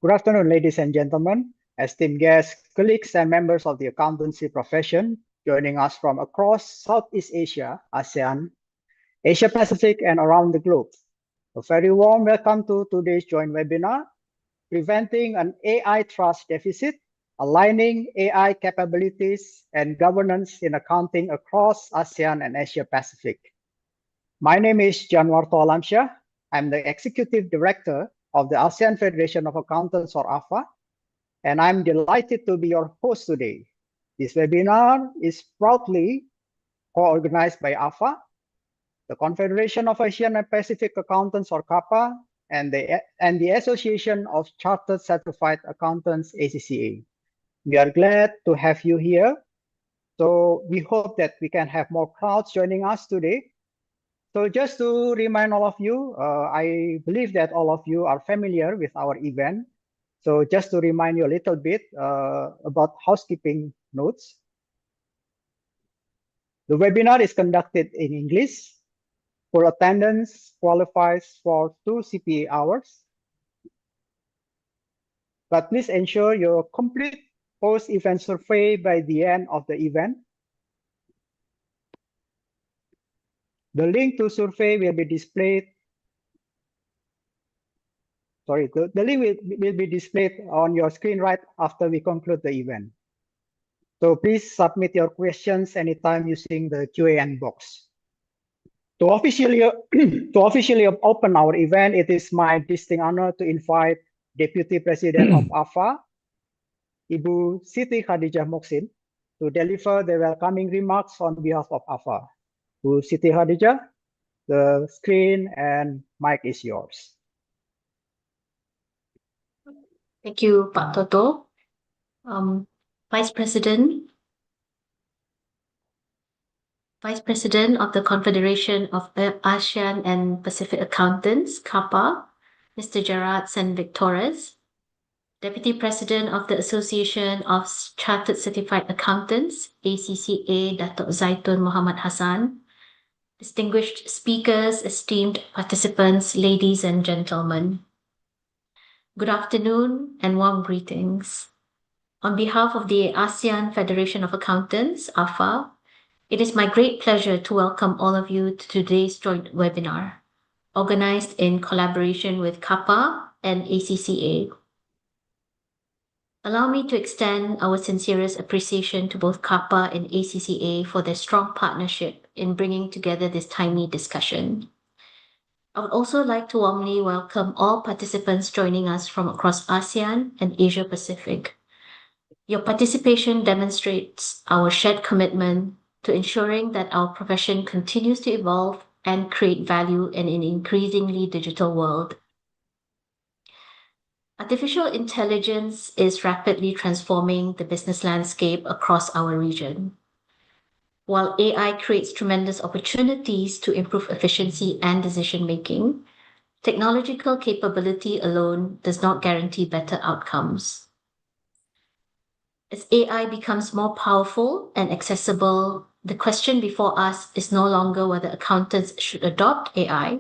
Good afternoon, ladies and gentlemen, esteemed guests, colleagues, and members of the accountancy profession joining us from across Southeast Asia, ASEAN, Asia Pacific, and around the globe. A very warm welcome to today's joint webinar, Preventing an AI Trust Deficit, Aligning AI Capabilities and Governance in Accounting Across ASEAN and Asia Pacific. My name is Janwarto Alamsyah. I'm the Executive Director of the ASEAN Federation of Accountants, or AFA, and I'm delighted to be your host today. This webinar is proudly co-organized by AFA, the Confederation of Asian and Pacific Accountants, or CAPA, and the Association of Chartered Certified Accountants, ACCA. We are glad to have you here. So we hope that we can have more crowds joining us today. So just to remind all of you, I believe that all of you are familiar with our event. So just to remind you a little bit about housekeeping notes. The webinar is conducted in English. Full attendance qualifies for 2 CPA hours. But please ensure your complete post-event survey by the end of the event. The link to survey will be displayed. Sorry, the link will be displayed on your screen right after we conclude the event. So please submit your questions anytime using the Q&A box. To officially open our event, it is my distinct honor to invite Deputy President of AFA, Ibu Siti Khadijah Moksin, to deliver the welcoming remarks on behalf of AFA. Bu Siti Khadijah, the screen and mic is yours. Thank you, Pak Toto. Vice President of the Confederation of ASEAN and Pacific Accountants, CAPA, Mr. Gerard Senvic-Torres, Deputy President of the Association of Chartered Certified Accountants, ACCA, Dato' Zaitun Muhammad Hassan, distinguished speakers, esteemed participants, ladies and gentlemen. Good afternoon and warm greetings. On behalf of the ASEAN Federation of Accountants, AFA, it is my great pleasure to welcome all of you to today's joint webinar, organized in collaboration with CAPA and ACCA. Allow me to extend our sincerest appreciation to both CAPA and ACCA for their strong partnership in bringing together this timely discussion. I would also like to warmly welcome all participants joining us from across ASEAN and Asia Pacific. Your participation demonstrates our shared commitment to ensuring that our profession continues to evolve and create value in an increasingly digital world. Artificial intelligence is rapidly transforming the business landscape across our region. While AI creates tremendous opportunities to improve efficiency and decision making, technological capability alone does not guarantee better outcomes. As AI becomes more powerful and accessible, the question before us is no longer whether accountants should adopt AI,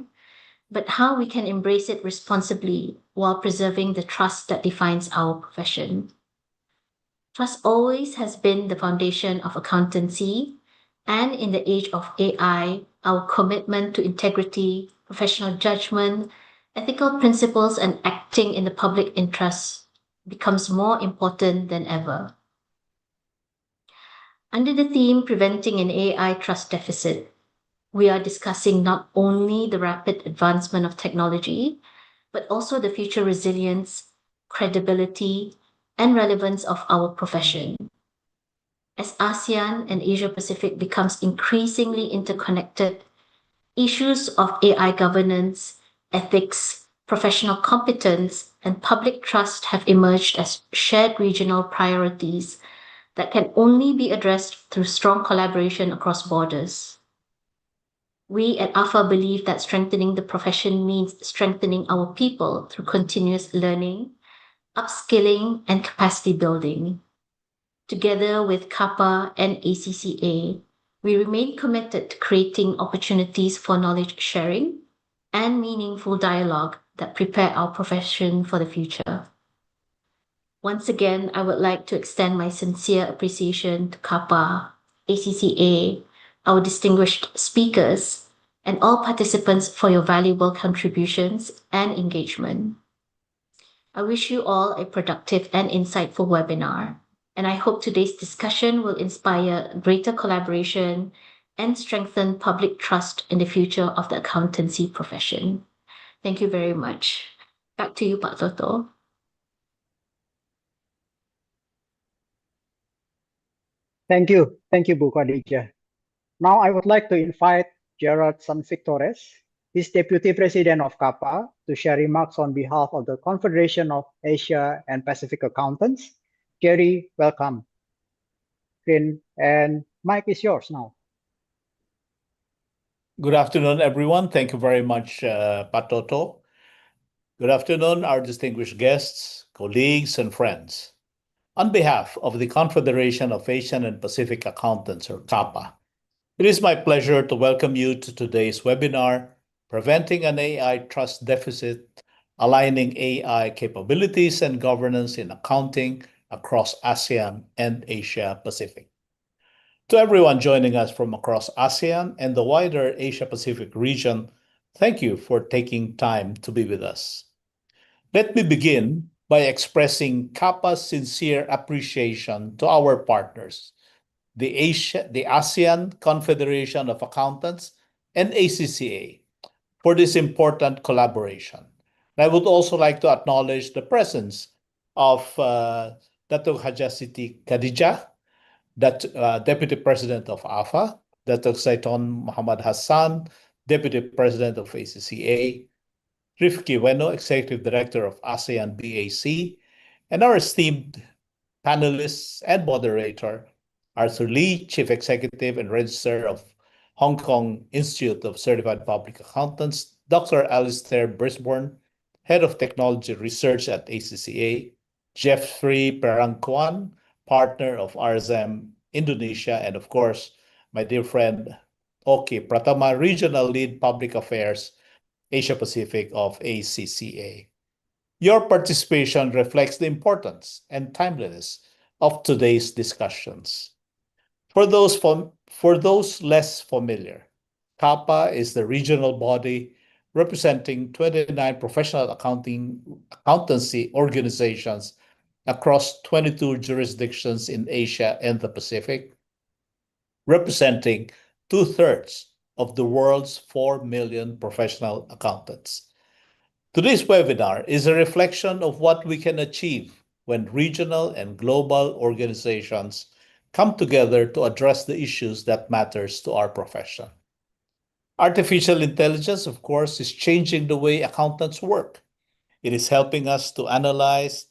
but how we can embrace it responsibly while preserving the trust that defines our profession. Trust always has been the foundation of accountancy, and in the age of AI, our commitment to integrity, professional judgment, ethical principles, and acting in the public interest becomes more important than ever. Under the theme Preventing an AI Trust Deficit, we are discussing not only the rapid advancement of technology, but also the future resilience, credibility, and relevance of our profession. As ASEAN and Asia Pacific becomes increasingly interconnected, issues of AI governance, ethics, professional competence, and public trust have emerged as shared regional priorities that can only be addressed through strong collaboration across borders. We at AFA believe that strengthening the profession means strengthening our people through continuous learning, upskilling, and capacity building. Together with CAPA and ACCA, we remain committed to creating opportunities for knowledge sharing and meaningful dialogue that prepare our profession for the future. Once again, I would like to extend my sincere appreciation to CAPA, ACCA, our distinguished speakers, and all participants for your valuable contributions and engagement. I wish you all a productive and insightful webinar, and I hope today's discussion will inspire greater collaboration and strengthen public trust in the future of the accountancy profession. Thank you very much. Back to you, Pak Toto. Thank you. Thank you, Bu Khadijah. Now I would like to invite Gerard Sanvictores, his Deputy President of CAPA, to share remarks on behalf of the Confederation of Asia and Pacific Accountants. Jerry, welcome. Screen and mic is yours now. Good afternoon, everyone. Thank you very much, Pak Toto. Good afternoon, our distinguished guests, colleagues, and friends. On behalf of the Confederation of Asian and Pacific Accountants, or CAPA, it is my pleasure to welcome you to today's webinar, Preventing an AI Trust Deficit, Aligning AI Capabilities and Governance in Accounting across ASEAN and Asia Pacific. To everyone joining us from across ASEAN and the wider Asia Pacific region, thank you for taking time to be with us. Let me begin by expressing CAPA's sincere appreciation to our partners, the ASEAN Confederation of Accountants and ACCA, for this important collaboration. I would also like to acknowledge the presence of Dato' Haja Siti Khadijah, Deputy President of AFA, Dato' Saiton Muhammad Hassan, Deputy President of ACCA, Rifki Weno, Executive Director of ASEAN BAC, and our esteemed panelists and moderator, Arthur Lee, Chief Executive and Registrar of Hong Kong Institute of Certified Public Accountants, Dr. Alistair Brisbourne, Head of Technology Research at ACCA, Jeffrey Perangkuan, Partner of RSM Indonesia, and of course, my dear friend, Oki Pratama, Regional Lead Public Affairs, Asia Pacific of ACCA. Your participation reflects the importance and timeliness of today's discussions. For those less familiar, CAPA is the regional body representing 29 professional accountancy organizations across 22 jurisdictions in Asia and the Pacific, representing 2/3 of the world's 4 million professional accountants. Today's webinar is a reflection of what we can achieve when regional and global organizations come together to address the issues that matters to our profession. Artificial intelligence, of course, is changing the way accountants work. It is helping us to analyze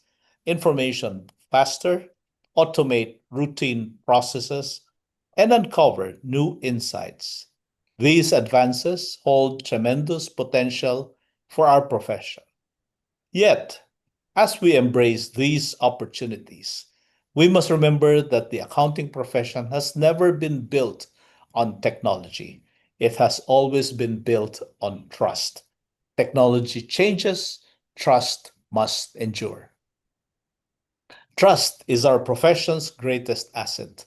information faster, automate routine processes, and uncover new insights. These advances hold tremendous potential for our profession. Yet, as we embrace these opportunities, we must remember that the accounting profession has never been built on technology. It has always been built on trust. Technology changes, trust must endure. Trust is our profession's greatest asset.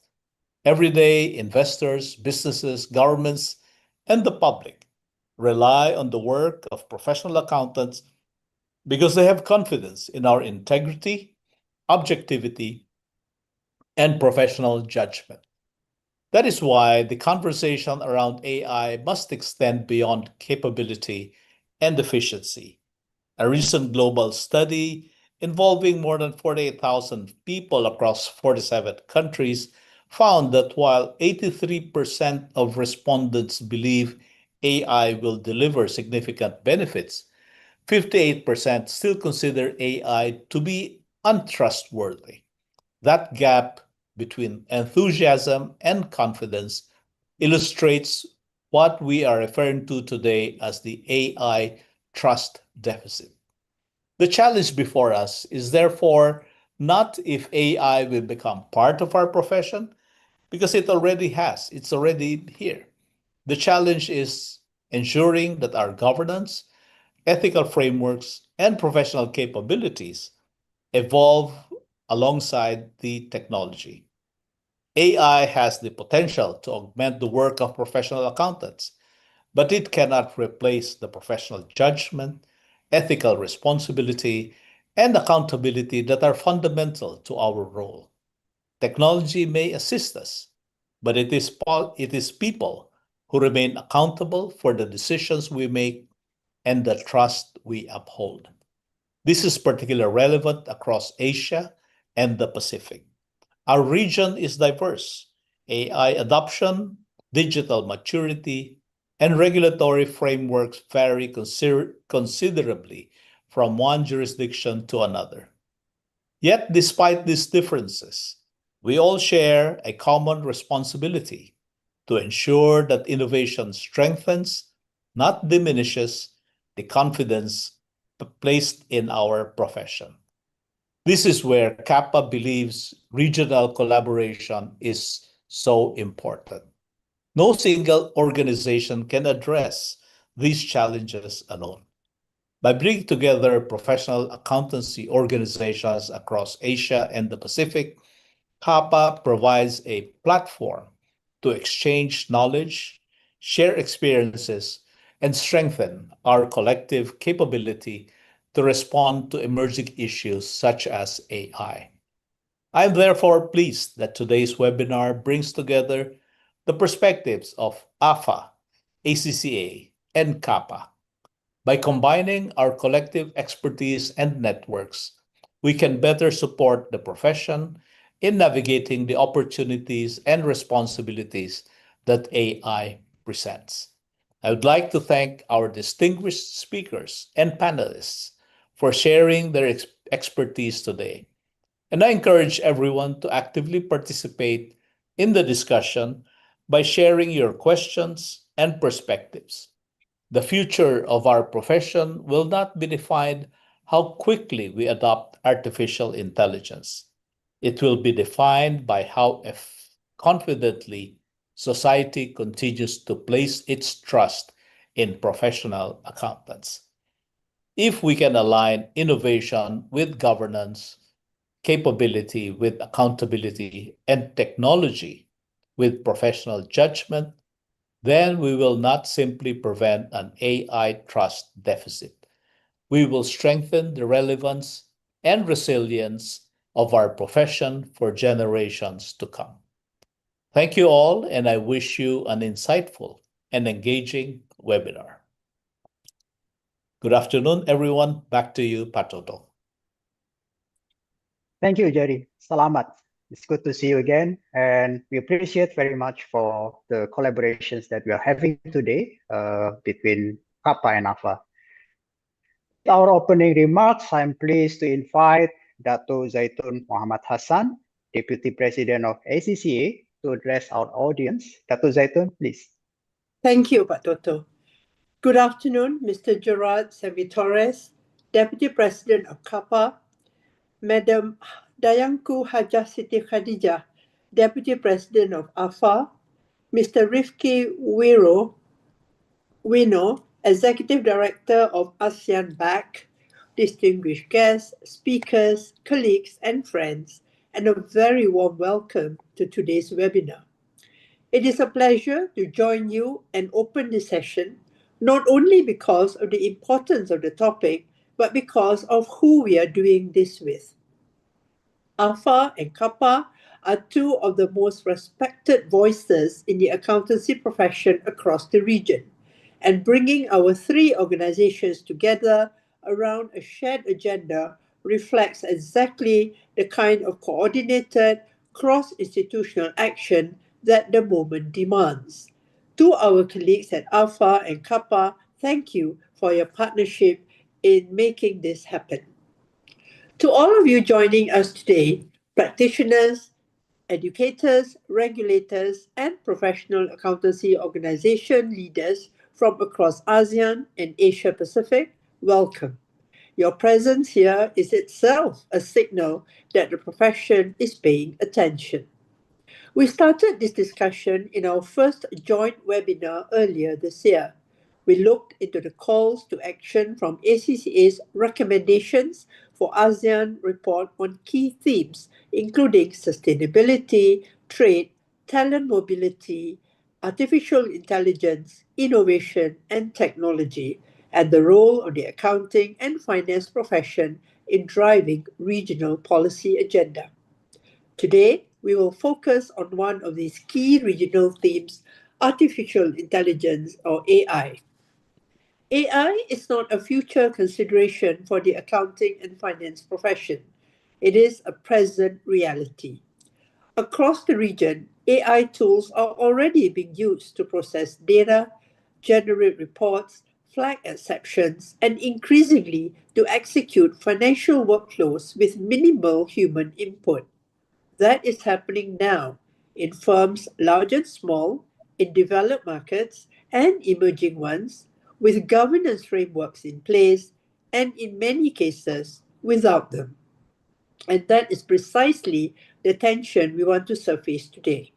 Every day, investors, businesses, governments, and the public rely on the work of professional accountants because they have confidence in our integrity, objectivity, and professional judgment. That is why the conversation around AI must extend beyond capability and efficiency. A recent global study involving more than 48,000 people across 47 countries found that while 83% of respondents believe AI will deliver significant benefits, 58% still consider AI to be untrustworthy. That gap between enthusiasm and confidence illustrates what we are referring to today as the AI trust deficit. The challenge before us is therefore not if AI will become part of our profession, because it already has, it's already here. The challenge is ensuring that our governance, ethical frameworks, and professional capabilities evolve alongside the technology. AI has the potential to augment the work of professional accountants, but it cannot replace the professional judgment, ethical responsibility, and accountability that are fundamental to our role. Technology may assist us, but it is people who remain accountable for the decisions we make and the trust we uphold. This is particularly relevant across Asia and the Pacific. Our region is diverse. AI adoption, digital maturity, and regulatory frameworks vary considerably from one jurisdiction to another. Yet, despite these differences, we all share a common responsibility to ensure that innovation strengthens, not diminishes, the confidence placed in our profession. This is where CAPA believes regional collaboration is so important. No single organization can address these challenges alone. By bringing together professional accountancy organizations across Asia and the Pacific, CAPA provides a platform to exchange knowledge, share experiences, and strengthen our collective capability to respond to emerging issues such as AI. I am therefore pleased that today's webinar brings together the perspectives of AFA, ACCA, and CAPA. By combining our collective expertise and networks, we can better support the profession in navigating the opportunities and responsibilities that AI presents. I would like to thank our distinguished speakers and panelists for sharing their expertise today. And I encourage everyone to actively participate in the discussion by sharing your questions and perspectives. The future of our profession will not be defined how quickly we adopt artificial intelligence. It will be defined by how confidently society continues to place its trust in professional accountants. If we can align innovation with governance, capability with accountability, and technology with professional judgment, then we will not simply prevent an AI trust deficit. We will strengthen the relevance and resilience of our profession for generations to come. Thank you all, and I wish you an insightful and engaging webinar. Good afternoon, everyone. Back to you, Patoto. Thank you, Jerry. Salamat. It's good to see you again, and we appreciate very much for the collaborations that we are having today between CAPA and AFA. Our opening remarks, I'm pleased to invite Dato Zaitun Muhammad Hassan, Deputy President of ACCA, to address our audience. Dato Zaitun, please. Thank you, Pak Toto. Good afternoon, Mr. Gerard Sanvi-Torres, Deputy President of CAPA, Madam Dayangku Hajah Siti Khadijah, Deputy President of AFA, Mr. Rifki Wino, Executive Director of ASEAN BAC, distinguished guests, speakers, colleagues, and friends, and a very warm welcome to today's webinar. It is a pleasure to join you and open this session, not only because of the importance of the topic, but because of who we are doing this with. AFA and CAPA are two of the most respected voices in the accountancy profession across the region, and bringing our three organizations together around a shared agenda reflects exactly the kind of coordinated, cross-institutional action that the moment demands. To our colleagues at AFA and CAPA, thank you for your partnership in making this happen. To all of you joining us today, practitioners, educators, regulators, and professional accountancy organization leaders from across ASEAN and Asia Pacific, welcome. Your presence here is itself a signal that the profession is paying attention. We started this discussion in our first joint webinar earlier this year. We looked into the calls to action from ACCA's recommendations for ASEAN report on key themes, including sustainability, trade, talent mobility, artificial intelligence, innovation, and technology, and the role of the accounting and finance profession in driving regional policy agenda. Today, we will focus on one of these key regional themes, artificial intelligence or AI. AI is not a future consideration for the accounting and finance profession. It is a present reality. Across the region, AI tools are already being used to process data, generate reports, flag exceptions, and increasingly to execute financial workflows with minimal human input. That is happening now in firms large and small, in developed markets and emerging ones, with governance frameworks in place, and in many cases, without them. And that is precisely the tension we want to surface today.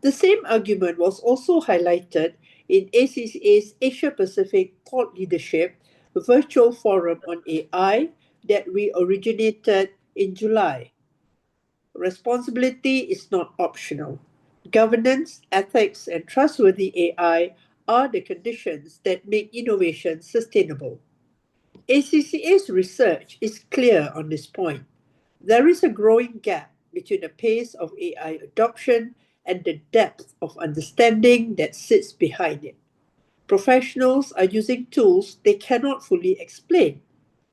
The same argument was also highlighted in ACCA's Asia Pacific Thought Leadership virtual forum on AI that we originated in July. Responsibility is not optional. Governance, ethics, and trustworthy AI are the conditions that make innovation sustainable. ACCA's research is clear on this point. There is a growing gap between the pace of AI adoption and the depth of understanding that sits behind it. Professionals are using tools they cannot fully explain.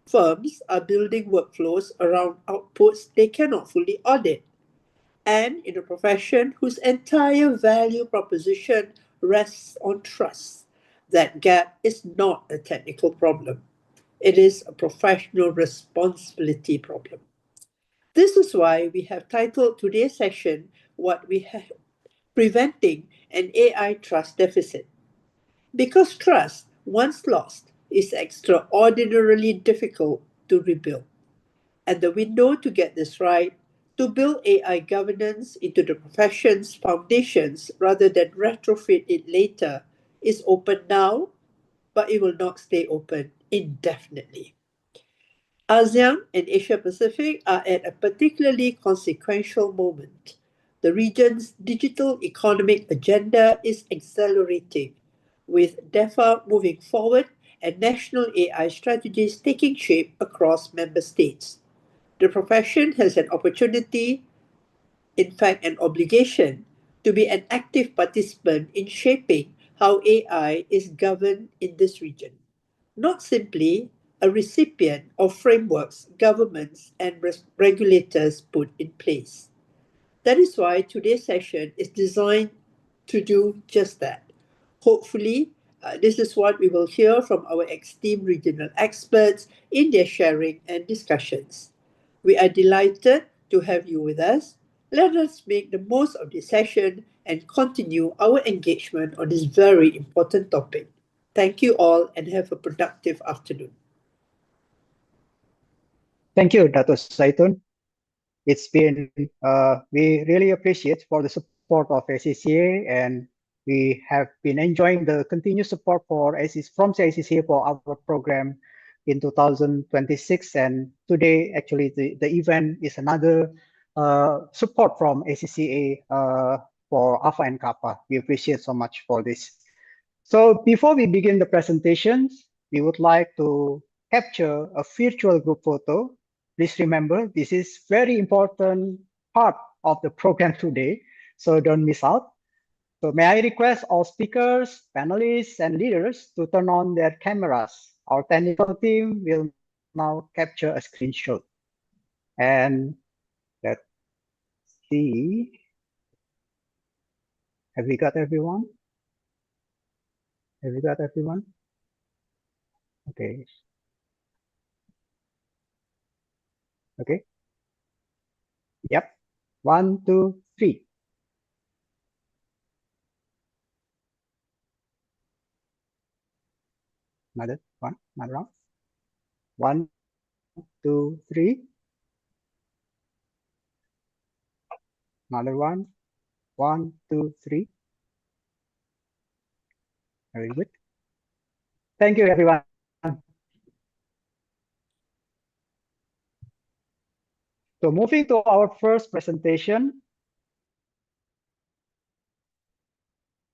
Firms are building workflows around outputs they cannot fully audit. And in a profession whose entire value proposition rests on trust, that gap is not a technical problem. It is a professional responsibility problem. This is why we have titled today's session what we have preventing an AI trust deficit. Because trust, once lost, is extraordinarily difficult to rebuild. And the window to get this right, to build AI governance into the profession's foundations rather than retrofit it later, is open now, but it will not stay open indefinitely. ASEAN and Asia Pacific are at a particularly consequential moment. The region's digital economic agenda is accelerating, with DEFA moving forward and national AI strategies taking shape across member states. The profession has an opportunity, in fact, an obligation, to be an active participant in shaping how AI is governed in this region, not simply a recipient of frameworks governments and regulators put in place. That is why today's session is designed to do just that. Hopefully, this is what we will hear from our esteemed regional experts in their sharing and discussions. We are delighted to have you with us. Let us make the most of this session and continue our engagement on this very important topic. Thank you all and have a productive afternoon. Thank you, Dr. Saitun. It's been, we really appreciate for the support of ACCA, and we have been enjoying the continued support for from ACCA for our program in 2026. And today, actually, the event is another support from ACCA for AFA and CAPA. We appreciate so much for this. So before we begin the presentations, we would like to capture a virtual group photo. Please remember, this is very important part of the program today, so don't miss out. So may I request all speakers, panelists, and leaders to turn on their cameras. Our technical team will now capture a screenshot. And let's see. Have we got everyone? Have we got everyone? Okay. Okay. Yep. 1, 2, 3. Another one. Another round. 1, 2, 3. Another one. 1, 2, 3. Very good. Thank you, everyone. So moving to our first presentation.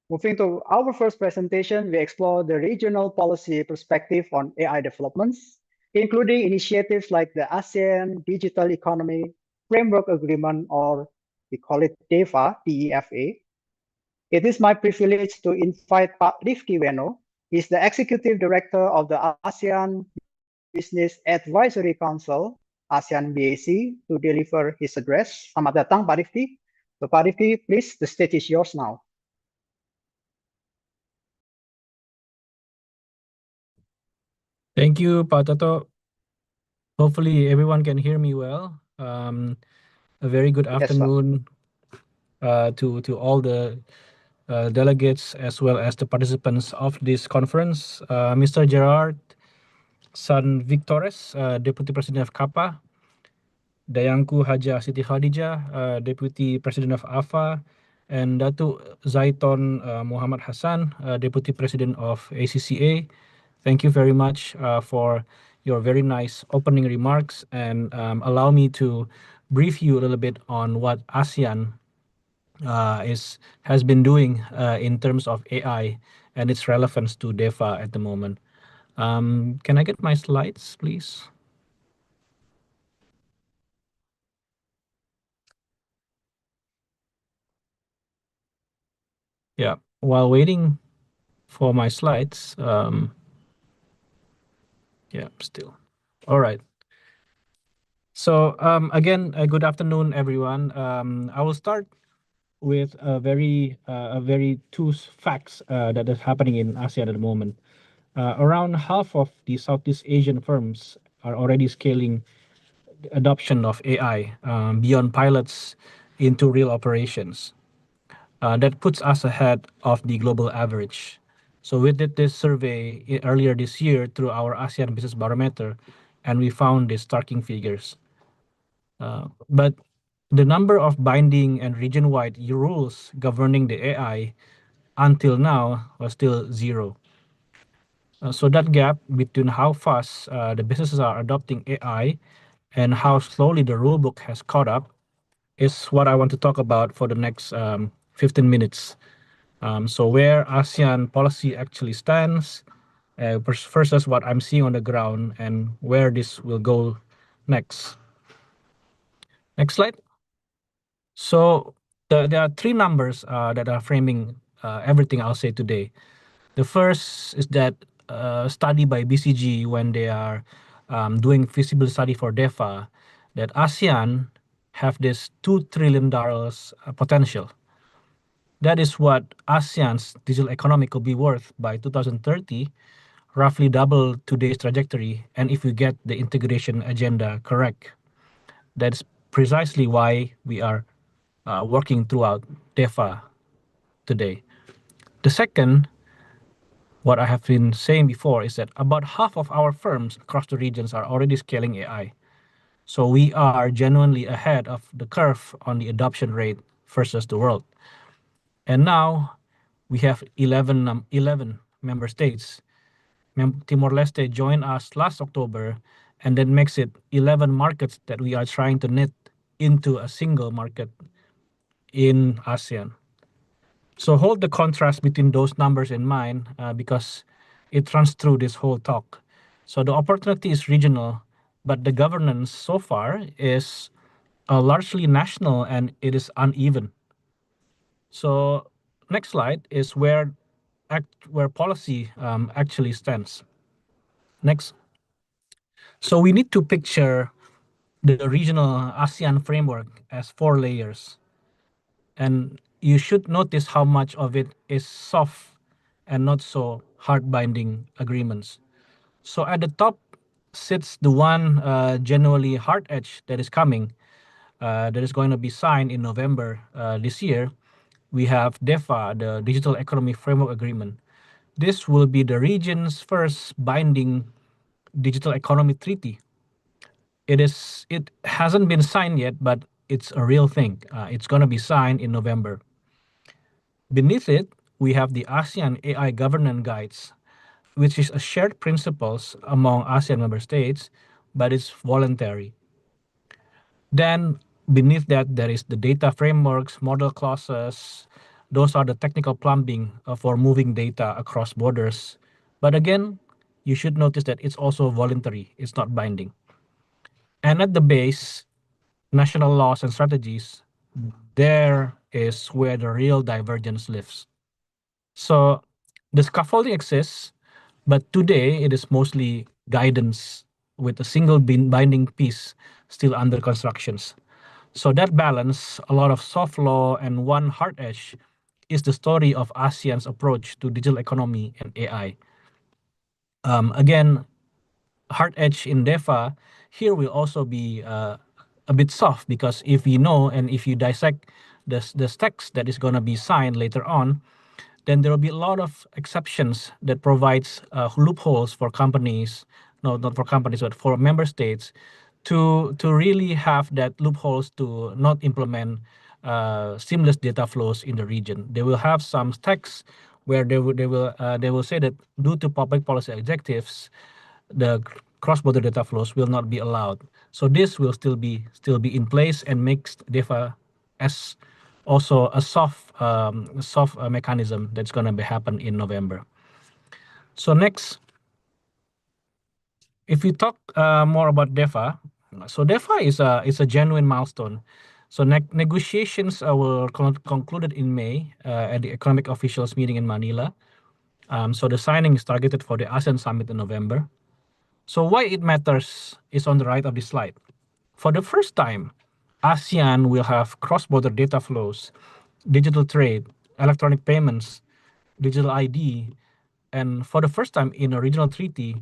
Moving to our first presentation, we explore the regional policy perspective on AI developments, including initiatives like the ASEAN Digital Economy Framework Agreement, or we call it DEFA, DEFA. It is my privilege to invite Pak Rifki Weno. He's the Executive Director of the ASEAN Business Advisory Council, ASEAN BAC, to deliver his address. Selamat datang, Pak Rifki. So Pak Rifki, please, the stage is yours now. Thank you, Pak Toto. Hopefully everyone can hear me well. A very good afternoon to all the delegates as well as the participants of this conference. Mr. Gerard San Victores, Deputy President of CAPA, Dayangku Haja Siti Khadijah, Deputy President of AFA, and Datu Zaiton Muhammad Hassan, Deputy President of ACCA. Thank you very much for your very nice opening remarks, and allow me to brief you a little bit on what ASEAN has been doing in terms of AI and its relevance to DEFA at the moment. Can I get my slides, please? Yeah, while waiting for my slides, yeah, still. All right. So again, good afternoon, everyone. I will start with a very two facts that is happening in ASEAN at the moment. Around half of the Southeast Asian firms are already scaling the adoption of AI beyond pilots into real operations. That puts us ahead of the global average. So we did this survey earlier this year through our ASEAN Business Barometer, and we found these starking figures. But the number of binding and region-wide rules governing the AI until now was still zero. So that gap between how fast the businesses are adopting AI and how slowly the rulebook has caught up is what I want to talk about for the next 15 minutes. So where ASEAN policy actually stands versus what I'm seeing on the ground and where this will go next. Next slide. So there are three numbers that are framing everything I'll say today. The first is that study by BCG when they are doing feasibility study for DEFA, that ASEAN have this $2 trillion potential. That is what ASEAN's digital economy could be worth by 2030, roughly double today's trajectory. And if we get the integration agenda correct, that's precisely why we are working throughout DEFA today. The second, what I have been saying before, is that about half of our firms across the regions are already scaling AI. So we are genuinely ahead of the curve on the adoption rate versus the world. And now we have 11 member states. Timor-Leste joined us last October, and that makes it 11 markets that we are trying to knit into a single market in ASEAN. So hold the contrast between those numbers in mind because it runs through this whole talk. So the opportunity is regional, but the governance so far is largely national and it is uneven. So next slide is where policy actually stands. Next. So we need to picture the regional ASEAN framework as 4 layers. And you should notice how much of it is soft and not so hard binding agreements. So at the top sits the one genuinely hard edge that is coming, that is going to be signed in November this year. We have DEFA, the Digital Economy Framework Agreement. This will be the region's first binding digital economy treaty. It hasn't been signed yet, but it's a real thing. It's going to be signed in November. Beneath it, we have the ASEAN AI Governance Guides, which is a shared principles among ASEAN member states, but it's voluntary. Then beneath that, there is the data frameworks, model clauses. Those are the technical plumbing for moving data across borders. But again, you should notice that it's also voluntary. It's not binding. And at the base, national laws and strategies, there is where the real divergence lives. So the scaffolding exists, but today it is mostly guidance with a single binding piece still under constructions. So that balance, a lot of soft law and one hard edge, is the story of ASEAN's approach to digital economy and AI. Again, hard edge in DEFA here will also be a bit soft because if you know and if you dissect the text that is going to be signed later on, then there will be a lot of exceptions that provides loopholes for companies, no, not for companies, but for member states to really have that loopholes to not implement seamless data flows in the region. They will have some text where they will say that due to public policy objectives, the cross-border data flows will not be allowed. So this will still be in place and makes DEFA as also a soft mechanism that's going to be happen in November. So next, if we talk more about DEFA, so DEFA is a genuine milestone. So negotiations were concluded in May at the economic officials meeting in Manila. So the signing is targeted for the ASEAN summit in November. So why it matters is on the right of this slide. For the first time, ASEAN will have cross-border data flows, digital trade, electronic payments, digital ID, and for the first time in a regional treaty,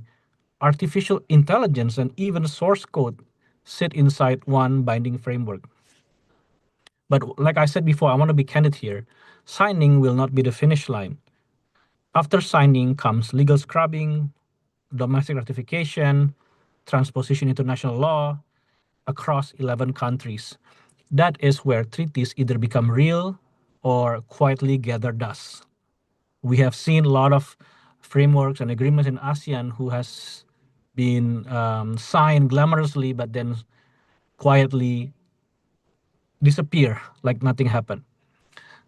artificial intelligence and even source code sit inside one binding framework. But like I said before, I want to be candid here. Signing will not be the finish line. After signing comes legal scrubbing, domestic ratification, transposition into national law across 11 countries. That is where treaties either become real or quietly gather dust. We have seen a lot of frameworks and agreements in ASEAN who has been signed glamorously, but then quietly disappear like nothing happened.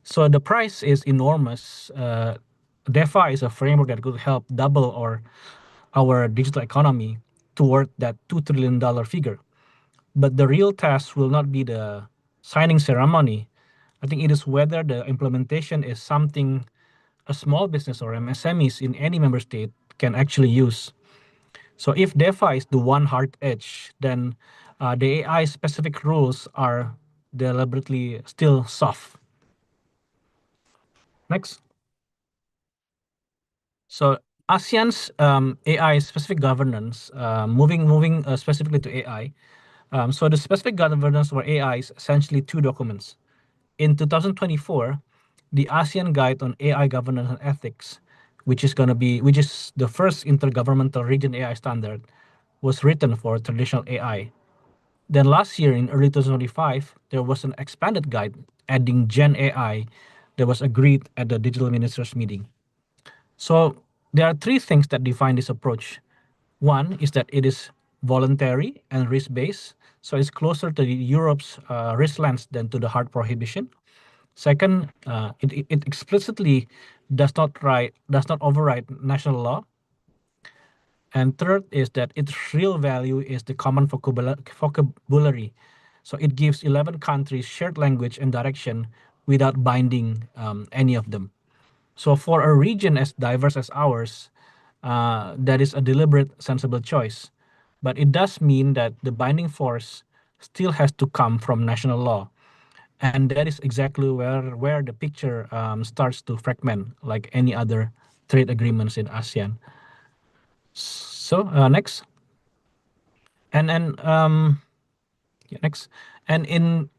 So the price is enormous. DeFi is a framework that could help double our digital economy toward that $2 trillion figure. But the real test will not be the signing ceremony. I think it is whether the implementation is something a small business or MSMEs in any member state can actually use. So if DeFi is the one hard edge, then the AI specific rules are deliberately still soft. Next. So ASEAN's AI specific governance, moving specifically to AI. So the specific governance for AI is essentially two documents. In 2024, the ASEAN Guide on AI Governance and Ethics, which is the first intergovernmental region AI standard, was written for traditional AI. Then last year in early 2025, there was an expanded guide adding Gen AI that was agreed at the digital ministers meeting. So there are three things that define this approach. One is that it is voluntary and risk-based, so it's closer to Europe's risk lens than to the hard prohibition. Second, it explicitly does not override national law. And third is that its real value is the common vocabulary. So it gives 11 countries shared language and direction without binding any of them. So for a region as diverse as ours, that is a deliberate, sensible choice. But it does mean that the binding force still has to come from national law. And that is exactly where the picture starts to fragment, like any other trade agreements in ASEAN. So next. And yeah, next. And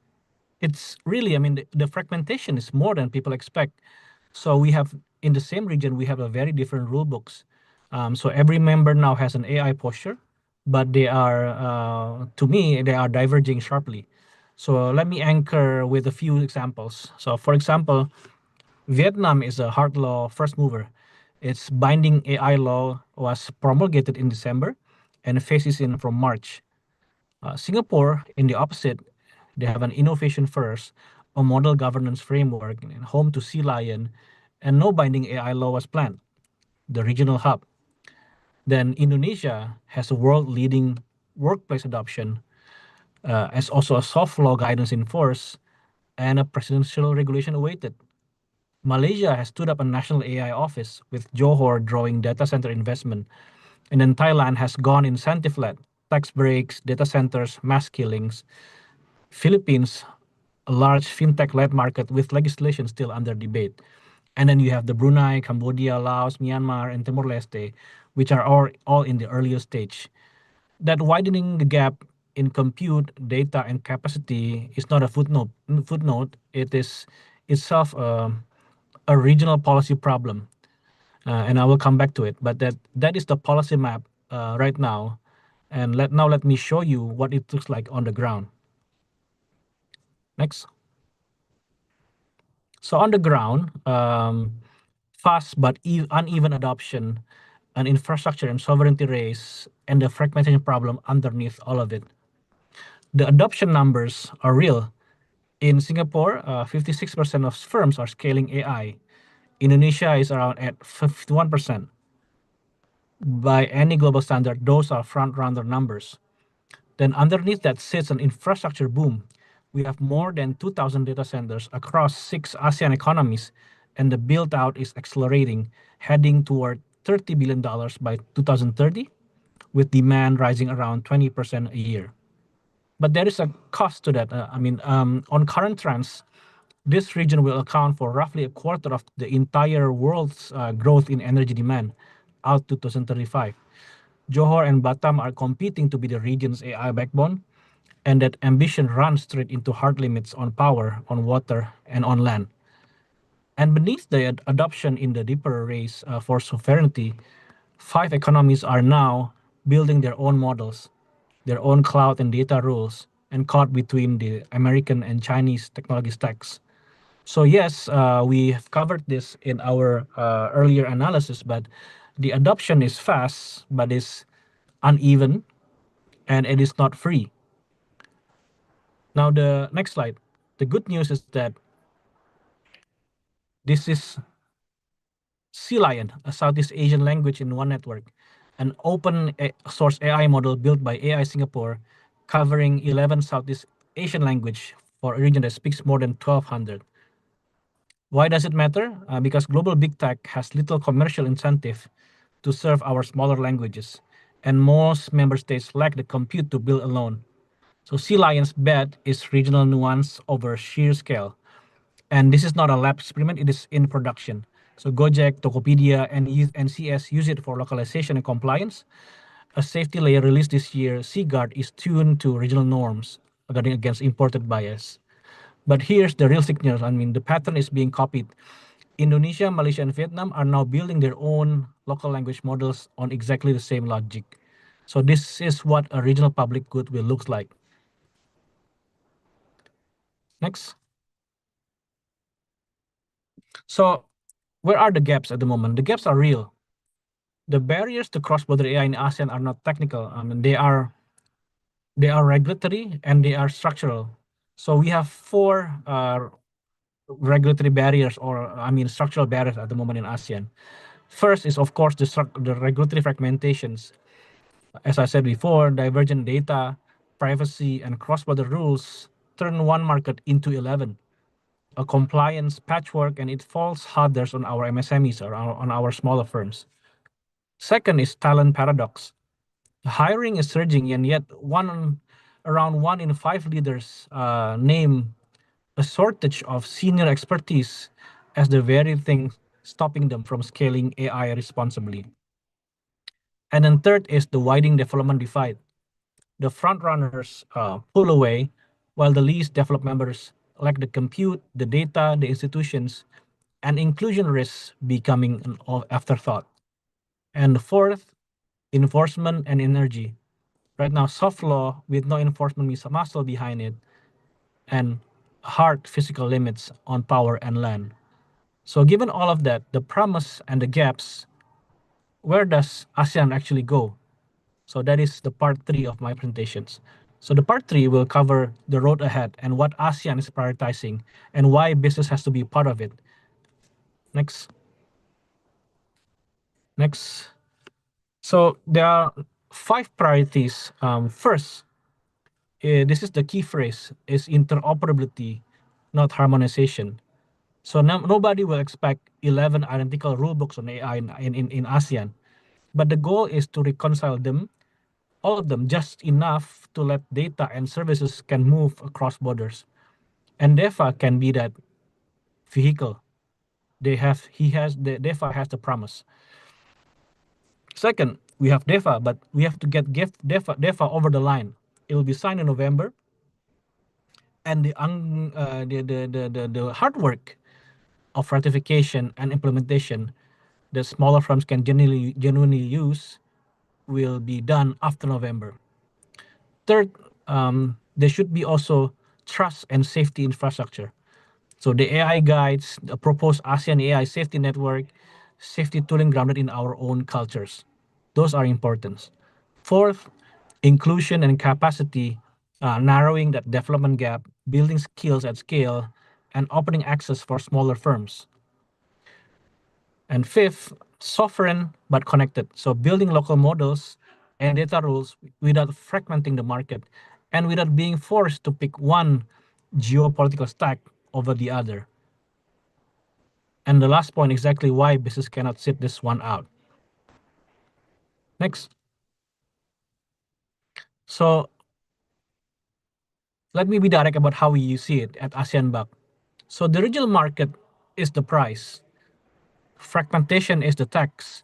it's really, I mean, the fragmentation is more than people expect. So we have in the same region, we have a very different rule books. So every member now has an AI posture, but they are, to me, they are diverging sharply. So let me anchor with a few examples. So for example, Vietnam is a hard law first mover. Its binding AI law was promulgated in December and phases in from March. Singapore, in the opposite, they have an innovation first, a model governance framework, and home to Sea Lion, and no binding AI law was planned, the regional hub. Then Indonesia has a world-leading workplace adoption, as also a soft law guidance in force, and a presidential regulation awaited. Malaysia has stood up a national AI office with Johor drawing data center investment. And then Thailand has gone incentive-led, tax breaks, data centers, mass killings. Philippines, a large fintech-led market with legislation still under debate. And then you have the Brunei, Cambodia, Laos, Myanmar, and Timor-Leste, which are all in the earlier stage. That widening the gap in compute, data, and capacity is not a footnote. It is itself a regional policy problem, and I will come back to it. But that is the policy map right now, and let me show you what it looks like on the ground. Next. So on the ground, fast but uneven adoption, an infrastructure and sovereignty race, and the fragmentation problem underneath all of it. The adoption numbers are real. In Singapore, 56% of firms are scaling AI. Indonesia is around at 51%. By any global standard, those are front-runner numbers. Then underneath that sits an infrastructure boom. We have more than 2,000 data centers across 6 ASEAN economies, and the build-out is accelerating, heading toward $30 billion by 2030, with demand rising around 20% a year. But there is a cost to that. On current trends, this region will account for roughly a quarter of the entire world's growth in energy demand out to 2035. Johor and Batam are competing to be the region's AI backbone, and that ambition runs straight into hard limits on power, on water, and on land. And beneath the adoption in the deeper race for sovereignty, 5 economies are now building their own models, their own cloud and data rules, and caught between the American and Chinese technology stacks. So yes, we have covered this in our earlier analysis, but the adoption is fast, but is uneven, and it is not free. Now the next slide. The good news is that this is Sea Lion, a Southeast Asian language in one network, an open source AI model built by AI Singapore, covering 11 Southeast Asian language for a region that speaks more than 1,200. Why does it matter? Because global big tech has little commercial incentive to serve our smaller languages, and most member states lack the compute to build alone. So Sea Lion's bet is regional nuance over sheer scale. And this is not a lab experiment, it is in production. So Gojek, Tokopedia, and NCS use it for localization and compliance. A safety layer released this year, Seaguard, is tuned to regional norms guarding against imported bias. But here's the real signal. I mean, the pattern is being copied. Indonesia, Malaysia, and Vietnam are now building their own local language models on exactly the same logic. So this is what a regional public good will look like. Next. So where are the gaps at the moment? The gaps are real. The barriers to cross-border AI in ASEAN are not technical. I mean, they are regulatory and they are structural. So we have four regulatory barriers, or I mean structural barriers at the moment in ASEAN. First is, of course, the regulatory fragmentations. As I said before, divergent data, privacy, and cross-border rules turn one market into 11. A compliance patchwork, and it falls harder on our MSMEs or on our smaller firms. Second is talent paradox. Hiring is surging, and yet around 1 in 5 leaders name a shortage of senior expertise as the very thing stopping them from scaling AI responsibly. And then third is the widening development divide. The frontrunners pull away, while the least developed members lack the compute, the data, the institutions, and inclusion risks becoming an afterthought. And fourth, enforcement and energy. Right now, soft law with no enforcement muscle behind it, and hard physical limits on power and land. So given all of that, the promise and the gaps, where does ASEAN actually go? So that is the part 3 of my presentations. So the part 3 will cover the road ahead and what ASEAN is prioritizing and why business has to be part of it. Next. Next. So there are 5 priorities. First, this is the key phrase, is interoperability, not harmonization. So nobody will expect 11 identical rulebooks on AI in ASEAN, but the goal is to reconcile them, all of them, just enough to let data and services can move across borders. And DEFA can be that vehicle. DEFA has the promise. Second, we have DEFA, but we have to get DEFA over the line. It will be signed in November, and the hard work of ratification and implementation that smaller firms can genuinely use will be done after November. Third, there should be also trust and safety infrastructure. So the AI guides, the proposed ASEAN AI safety network, safety tooling grounded in our own cultures. Those are important. Fourth, inclusion and capacity, narrowing that development gap, building skills at scale, and opening access for smaller firms. And fifth, sovereign but connected. So building local models and data rules without fragmenting the market and without being forced to pick one geopolitical stack over the other. And the last point, exactly why business cannot sit this one out. Next. So let me be direct about how we see it at ASEAN BAC. So the regional market is the price, fragmentation is the tax,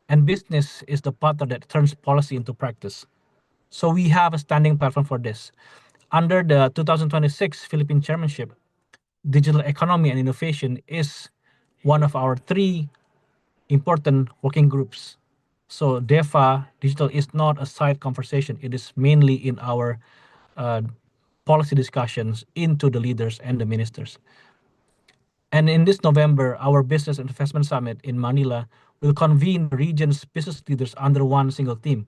and business is the partner that turns policy into practice. So we have a standing platform for this. Under the 2026 Philippine chairmanship, digital economy and innovation is one of our 3 important working groups. So DEFA digital is not a side conversation. It is mainly in our policy discussions into the leaders and the ministers. And in this November, our Business and Investment Summit in Manila will convene the region's business leaders under one single theme,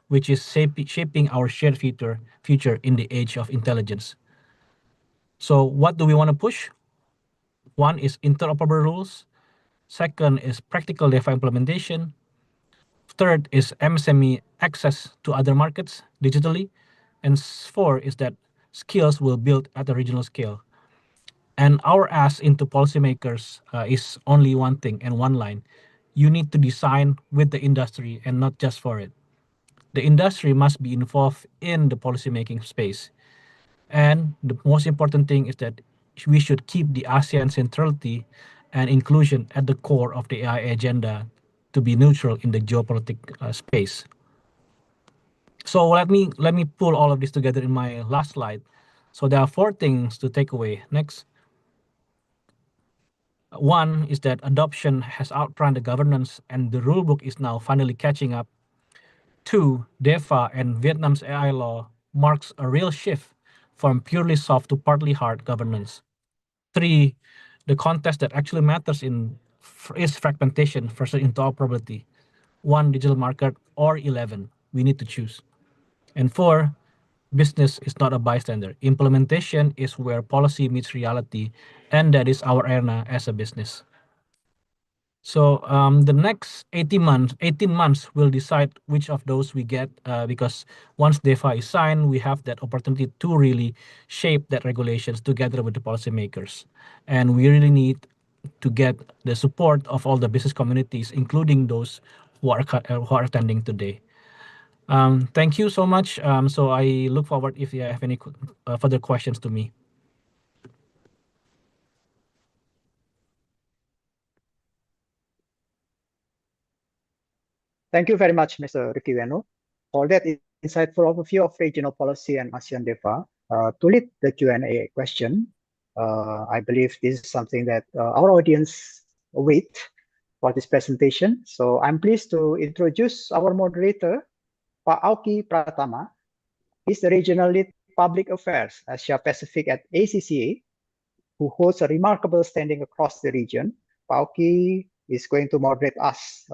which is shaping our shared future in the age of intelligence. So what do we want to push? One is interoperable rules. Second is practical DeFi implementation. Third is MSME access to other markets digitally. And four is that skills will build at a regional scale. And our ask into policymakers is only one thing and one line. You need to design with the industry and not just for it. The industry must be involved in the policymaking space. And the most important thing is that we should keep the ASEAN centrality and inclusion at the core of the AI agenda to be neutral in the geopolitical space. So let me pull all of this together in my last slide. So there are four things to take away. Next. One is that adoption has outrun the governance and the rulebook is now finally catching up. Two, DEFA and Vietnam's AI law marks a real shift from purely soft to partly hard governance. Three, the contest that actually matters is fragmentation versus interoperability. One digital market or 11, we need to choose. And four, business is not a bystander. Implementation is where policy meets reality, and that is our arena as a business. So the next 18 months will decide which of those we get because once DEFA is signed, we have that opportunity to really shape that regulations together with the policymakers. And we really need to get the support of all the business communities, including those who are attending today. Thank you so much. So I look forward if you have any further questions to me. Thank you very much, Mr. Ricky Weno, for that insightful overview of regional policy and ASEAN DEFA. To lead the Q&A question, I believe this is something that our audience wait for this presentation. So I'm pleased to introduce our moderator, Pak Auki Pratama. He's the Regional Lead Public Affairs Asia Pacific at ACCA, who holds a remarkable standing across the region. Pak Auki is going to moderate us,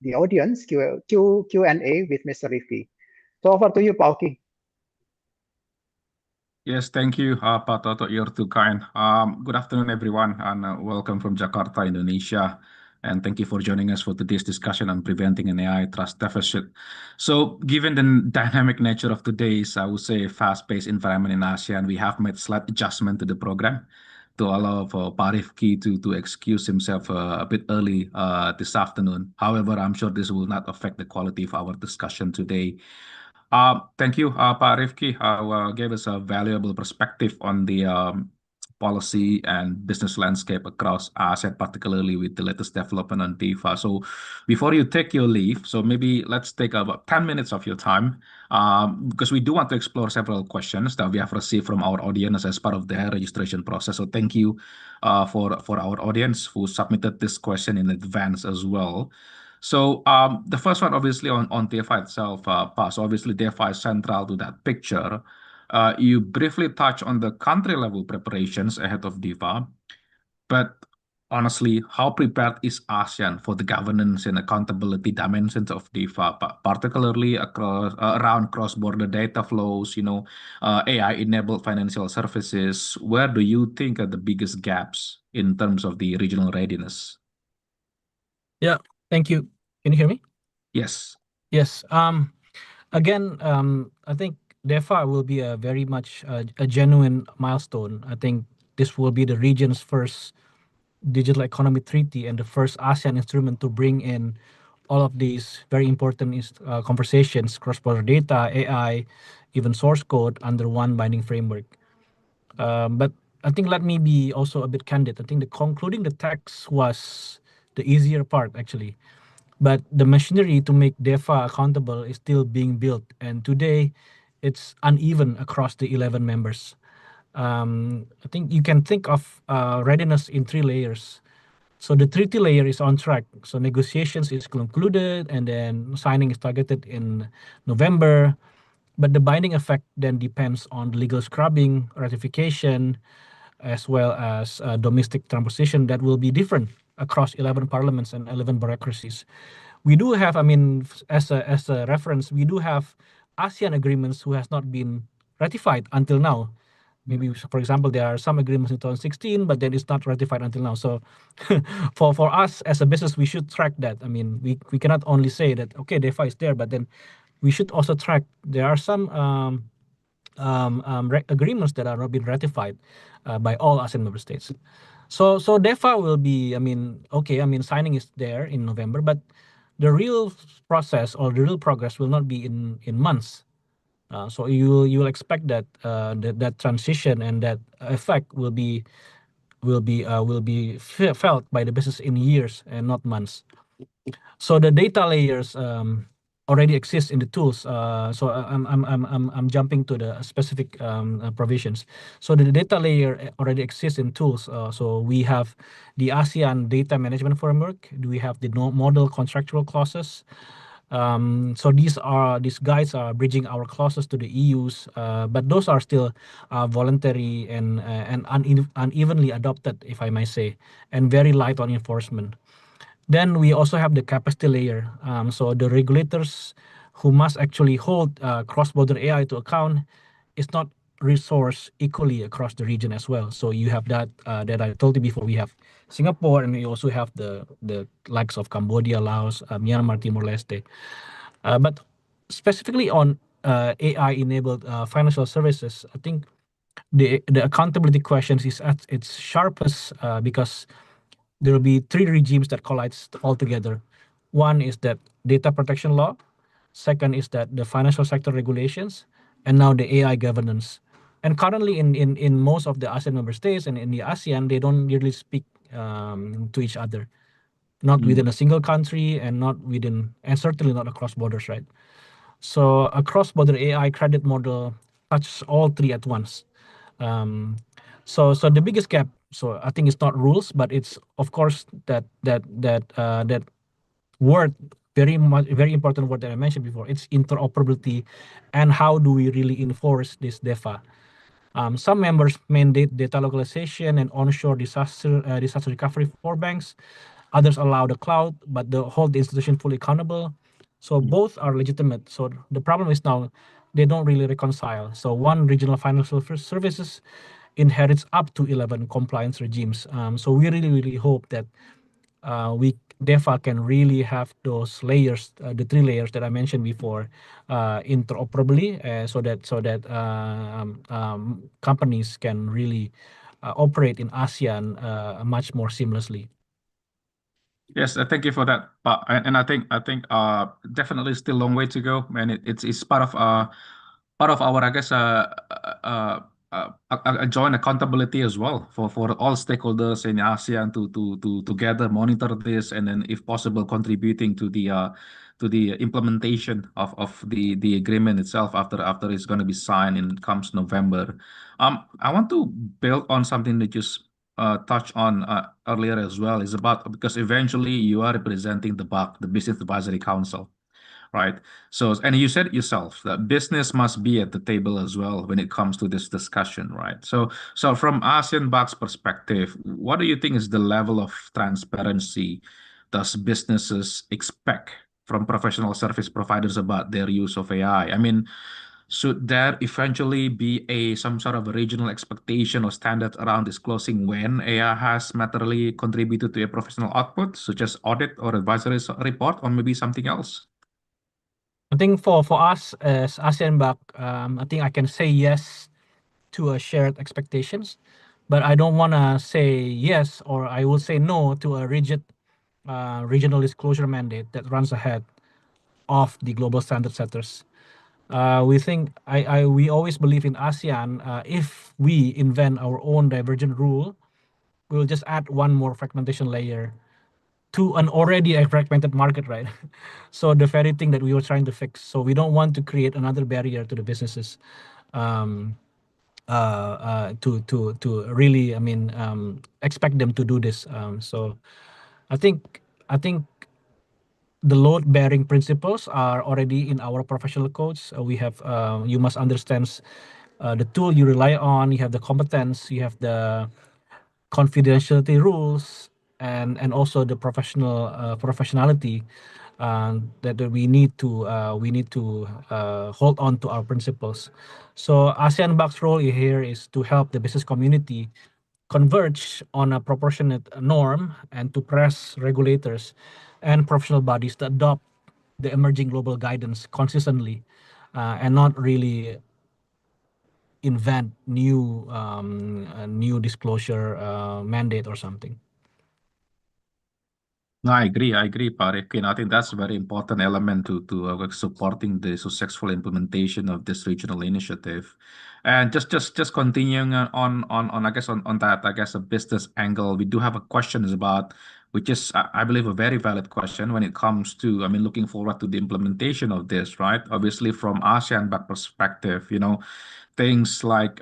the audience, Q&A with Mr. Rifi. So over to you, Pak Auki. Yes, thank you, Pak Toto. You're too kind. Good afternoon, everyone, and welcome from Jakarta, Indonesia. And thank you for joining us for today's discussion on preventing an AI trust deficit. So given the dynamic nature of today's, I would say, fast-paced environment in ASEAN, we have made slight adjustment to the program to allow for Pak Rifki to excuse himself a bit early this afternoon. However, I'm sure this will not affect the quality of our discussion today. Thank you, Pak Rifki, who gave us a valuable perspective on the policy and business landscape across ASEAN, particularly with the latest development on DEFA. So before you take your leave, so maybe let's take about 10 minutes of your time because we do want to explore several questions that we have received from our audience as part of their registration process. So thank you for our audience who submitted this question in advance as well. So the first one, obviously, on DEFA itself, Pak. So obviously, DEFA is central to that picture. You briefly touch on the country level preparations ahead of DEFA, but honestly, how prepared is ASEAN for the governance and accountability dimensions of DEFA, particularly around cross-border data flows, AI-enabled financial services? Where do you think are the biggest gaps in terms of the regional readiness? Yeah, thank you. Can you hear me? Yes. Yes. Again, I think DEFA will be a very much a genuine milestone. I think this will be the region's first digital economy treaty and the first ASEAN instrument to bring in all of these very important conversations, cross-border data, AI, even source code under one binding framework. But I think let me be also a bit candid. I think the concluding the text was the easier part, actually. But the machinery to make DEFA accountable is still being built. And today, it's uneven across the 11 members. I think you can think of readiness in 3 layers. So the treaty layer is on track. So negotiations is concluded and then signing is targeted in November. But the binding effect then depends on the legal scrubbing, ratification, as well as domestic transposition that will be different across 11 parliaments and 11 bureaucracies. We do have, I mean, as a reference, we do have ASEAN agreements who has not been ratified until now. maybe, for example, there are some agreements in 2016, but then it's not ratified until now. So for us as a business, we should track that. I mean, we cannot only say that, okay, DeFi is there, but then we should also track. There are some agreements that are not been ratified by all ASEAN member states. So DeFi will be, I mean, okay, I mean, signing is there in November, but the real process or the real progress will not be in months. So you will expect that that transition and that effect will be felt by the business in years and not months. So the data layers already exist in the tools. So I'm jumping to the specific provisions. So the data layer already exists in tools. So we have the ASEAN data management framework. We have the model contractual clauses. So these guides are bridging our clauses to the EU's, but those are still voluntary and unevenly adopted, if I may say, and very light on enforcement. Then we also have the capacity layer. So the regulators who must actually hold cross-border AI to account is not resourced equally across the region as well. So you have that that I told you before. We have Singapore, and we also have the likes of Cambodia, Laos, Myanmar, Timor-Leste. But specifically on AI-enabled financial services, I think the accountability questions is at its sharpest because there will be three regimes that collide altogether. One is that data protection law. Second is that the financial sector regulations, and now the AI governance. And currently in most of the ASEAN member states and in the ASEAN, they don't really speak to each other, not within a single country and not within, and certainly not across borders, right? So a cross-border AI credit model touches all three at once. So the biggest gap, so I think it's not rules, but it's of course that word, very important word that I mentioned before. It's interoperability, and how do we really enforce this DeFi? Some members mandate data localization and onshore disaster recovery for banks. Others allow the cloud, but they hold the institution fully accountable. So both are legitimate. So the problem is now they don't really reconcile. So one regional financial services inherits up to 11 compliance regimes. So we really hope that DeFi can really have those layers, the three layers that I mentioned before, interoperably, so that companies can really operate in ASEAN much more seamlessly. Yes, thank you for that. And I think definitely still a long way to go, and it's part of our, I guess, a joint accountability as well for all stakeholders in ASEAN to together monitor this, and then if possible contributing to the implementation of the agreement itself after it's going to be signed and comes November. I want to build on something that you touched on earlier as well, is about, because eventually you are representing the BAC, the Business Advisory Council, right? So, and you said it yourself that business must be at the table as well when it comes to this discussion, right? So from ASEAN BAC's perspective, what do you think is the level of transparency does businesses expect from professional service providers about their use of AI? I mean, should there eventually be some sort of a regional expectation or standard around disclosing when AI has materially contributed to a professional output, such as audit or advisory report, or maybe something else? I think for us as ASEAN BAC, I think I can say yes to a shared expectations, but I don't want to say yes, or I will say no to a rigid regional disclosure mandate that runs ahead of the global standard setters. We think we always believe in ASEAN. If we invent our own divergent rule, we'll just add one more fragmentation layer to an already fragmented market, right? So the very thing that we were trying to fix. So we don't want to create another barrier to the businesses to really, I mean, expect them to do this. So I think the load-bearing principles are already in our professional codes. We have you must understand the tool you rely on. You have the competence. You have the confidentiality rules, and also the professionality that we need to hold on to our principles. So ASEAN Bac's role here is to help the business community converge on a proportionate norm and to press regulators and professional bodies to adopt the emerging global guidance consistently, and not really invent new disclosure mandate or something. No, I agree, Pak Rifkin. I think that's a very important element to supporting the successful implementation of this regional initiative. And just continuing on I guess on that, I guess, a business angle, we do have a question is about, which is I believe a very valid question when it comes to, I mean, looking forward to the implementation of this, right? Obviously from ASEAN back perspective, things like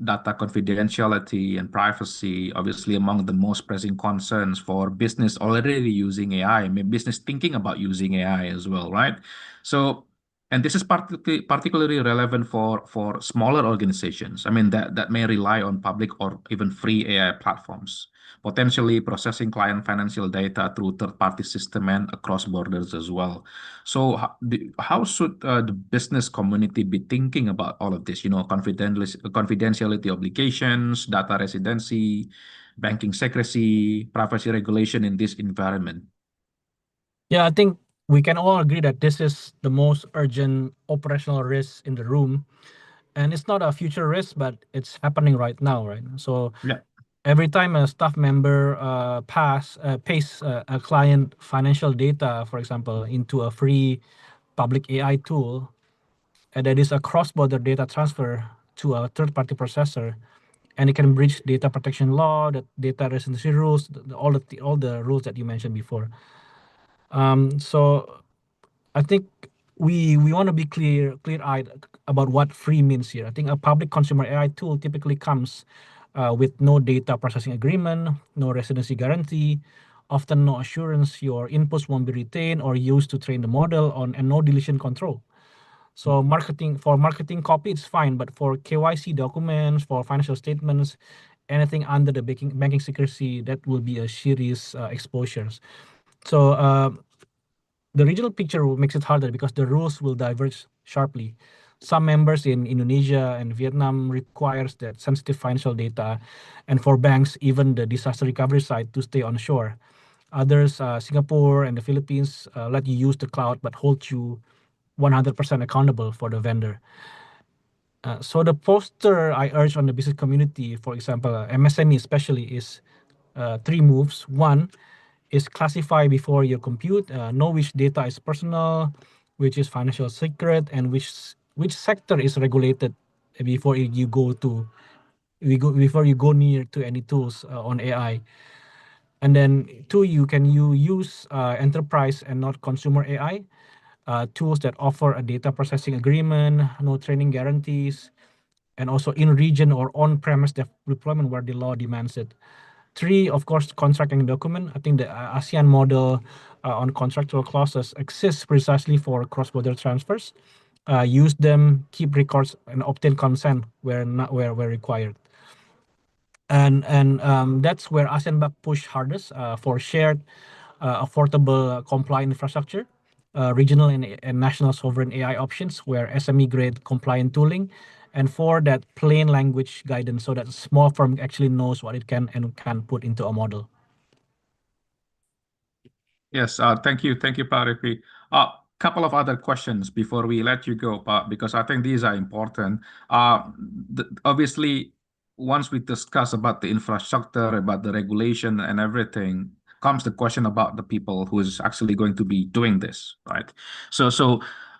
data confidentiality and privacy, obviously among the most pressing concerns for business already using AI, I mean, business thinking about using AI as well, right? So, and this is particularly relevant for smaller organizations. I mean, that may rely on public or even free AI platforms, potentially processing client financial data through third-party system and across borders as well. So how should the business community be thinking about all of this? Confidentiality obligations, data residency, banking secrecy, privacy regulation in this environment. Yeah, I think we can all agree that this is the most urgent operational risk in the room. And it's not a future risk, but it's happening right now, right? So Yeah. every time a staff member pays a client financial data, for example, into a free public AI tool, and that is a cross-border data transfer to a third-party processor, and it can breach data protection law, the data residency rules, all the rules that you mentioned before. So I think we want to be clear-eyed about what free means here. I think a public consumer AI tool typically comes with no data processing agreement, no residency guarantee, often no assurance your inputs won't be retained or used to train the model on, and no deletion control. So marketing copy, it's fine, but for KYC documents, for financial statements, anything under the banking secrecy, that will be a serious exposures. So the regional picture makes it harder because the rules will diverge sharply. Some members in Indonesia and Vietnam requires that sensitive financial data, and for banks, even the disaster recovery side to stay onshore. Others, Singapore and the Philippines, let you use the cloud but hold you 100% accountable for the vendor. So the poster I urge on the business community, for example, MSME especially, is 3 moves. One is classify before you compute, know which data is personal, which is financial secret, and which sector is regulated before you go near to any tools on AI. And then 2, you use enterprise and not consumer AI. Tools that offer a data processing agreement, no training guarantees, and also in region or on-premise deployment where the law demands it. 3, of course, contracting document. I think the ASEAN model on contractual clauses exists precisely for cross-border transfers. Use them, keep records, and obtain consent where required. And that's where ASEAN Back push hardest for shared, affordable, compliant infrastructure, regional and national sovereign AI options where SME grade compliant tooling, and for that plain language guidance so that a small firm actually knows what it can and can put into a model. Yes, thank you, Pak Rifki. Couple of other questions before we let you go, Pak, because I think these are important. Obviously, once we discuss about the infrastructure, about the regulation and everything, comes the question about the people who is actually going to be doing this, right? So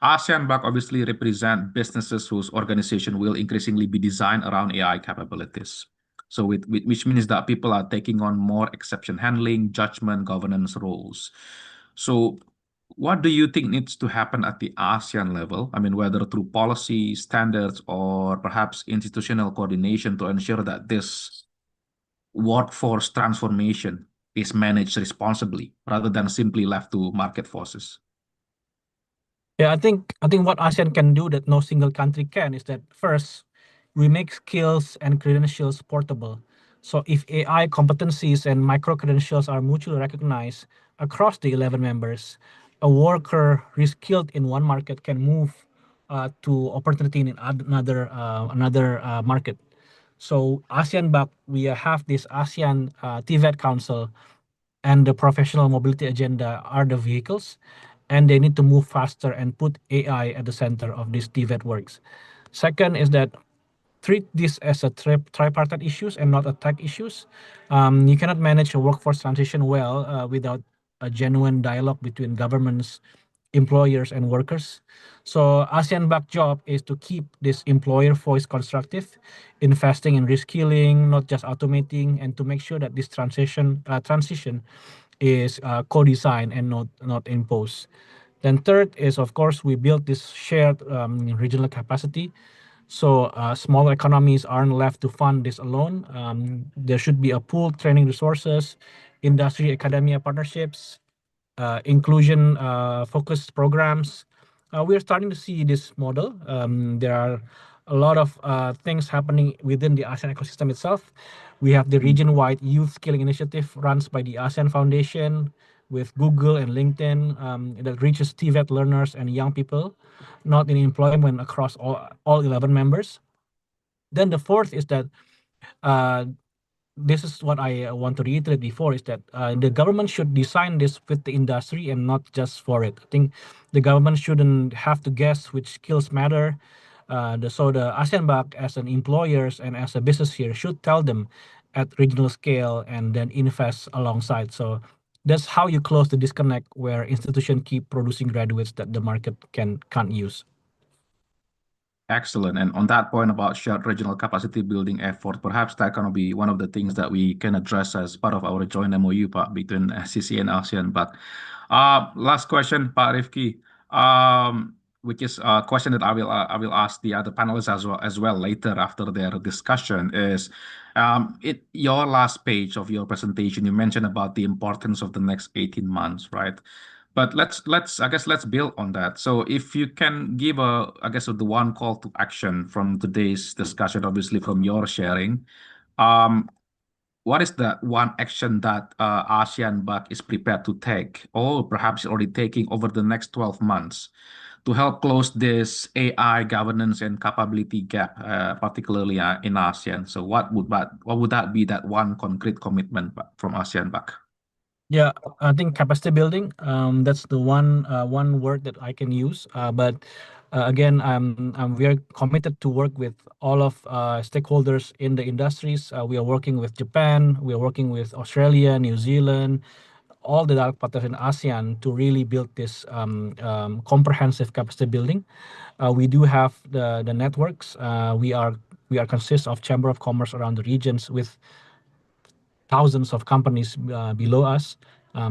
ASEAN Bank obviously represent businesses whose organization will increasingly be designed around AI capabilities. So which means that people are taking on more exception handling, judgment, governance roles. So what do you think needs to happen at the ASEAN level? I mean, whether through policy, standards, or perhaps institutional coordination to ensure that this workforce transformation is managed responsibly rather than simply left to market forces? Yeah, I think what ASEAN can do that no single country can is that first, we make skills and credentials portable. So if AI competencies and micro credentials are mutually recognized across the 11 members, a worker reskilled in one market can move to opportunity in another market. So ASEAN BAC, we have this ASEAN TVET Council, and the professional mobility agenda are the vehicles, and they need to move faster and put AI at the center of this TVET works. Second is that treat this as a tripartite issues and not a tech issues. You cannot manage a workforce transition well without a genuine dialogue between governments, employers, and workers. So ASEAN back job is to keep this employer voice constructive, investing in reskilling, not just automating, and to make sure that this transition is co-designed and not imposed. Then third is, of course, we built this shared regional capacity. So smaller economies aren't left to fund this alone. There should be a pool training resources, industry academia partnerships, inclusion focused programs. We are starting to see this model. There are a lot of things happening within the ASEAN ecosystem itself. We have the region-wide youth skilling initiative runs by the ASEAN Foundation with Google and LinkedIn that reaches TVET learners and young people, not in employment across all 11 members. Then the fourth is that uh, this is what I want to reiterate before is that the government should design this with the industry and not just for it. I think the government shouldn't have to guess which skills matter. So the ASEAN BAC as an employers and as a business here should tell them at regional scale and then invest alongside. So that's how you close the disconnect where institutions keep producing graduates that the market can't use. Excellent. And on that point about shared regional capacity building effort, perhaps that can be one of the things that we can address as part of our joint MOU, Pak, between SCC and ASEAN. But last question, Pak Rifki, which is a question that I will ask the other panelists as well later after their discussion is, your last page of your presentation, you mentioned about the importance of the next 18 months, right? But let's build on that. So if you can give the one call to action from today's discussion, obviously from your sharing, what is that one action that ASEAN BAC is prepared to take, or perhaps already taking over the next 12 months to help close this AI governance and capability gap, particularly in ASEAN? So what would that be, that one concrete commitment from ASEAN BAC? Yeah, I think capacity building. That's the one word that I can use. But again, I'm very committed to work with all of stakeholders in the industries. We are working with Japan. We are working with Australia, New Zealand, all the dark partners in ASEAN to really build this comprehensive capacity building. We do have the networks. We are consist of Chamber of Commerce around the regions with thousands of companies below us.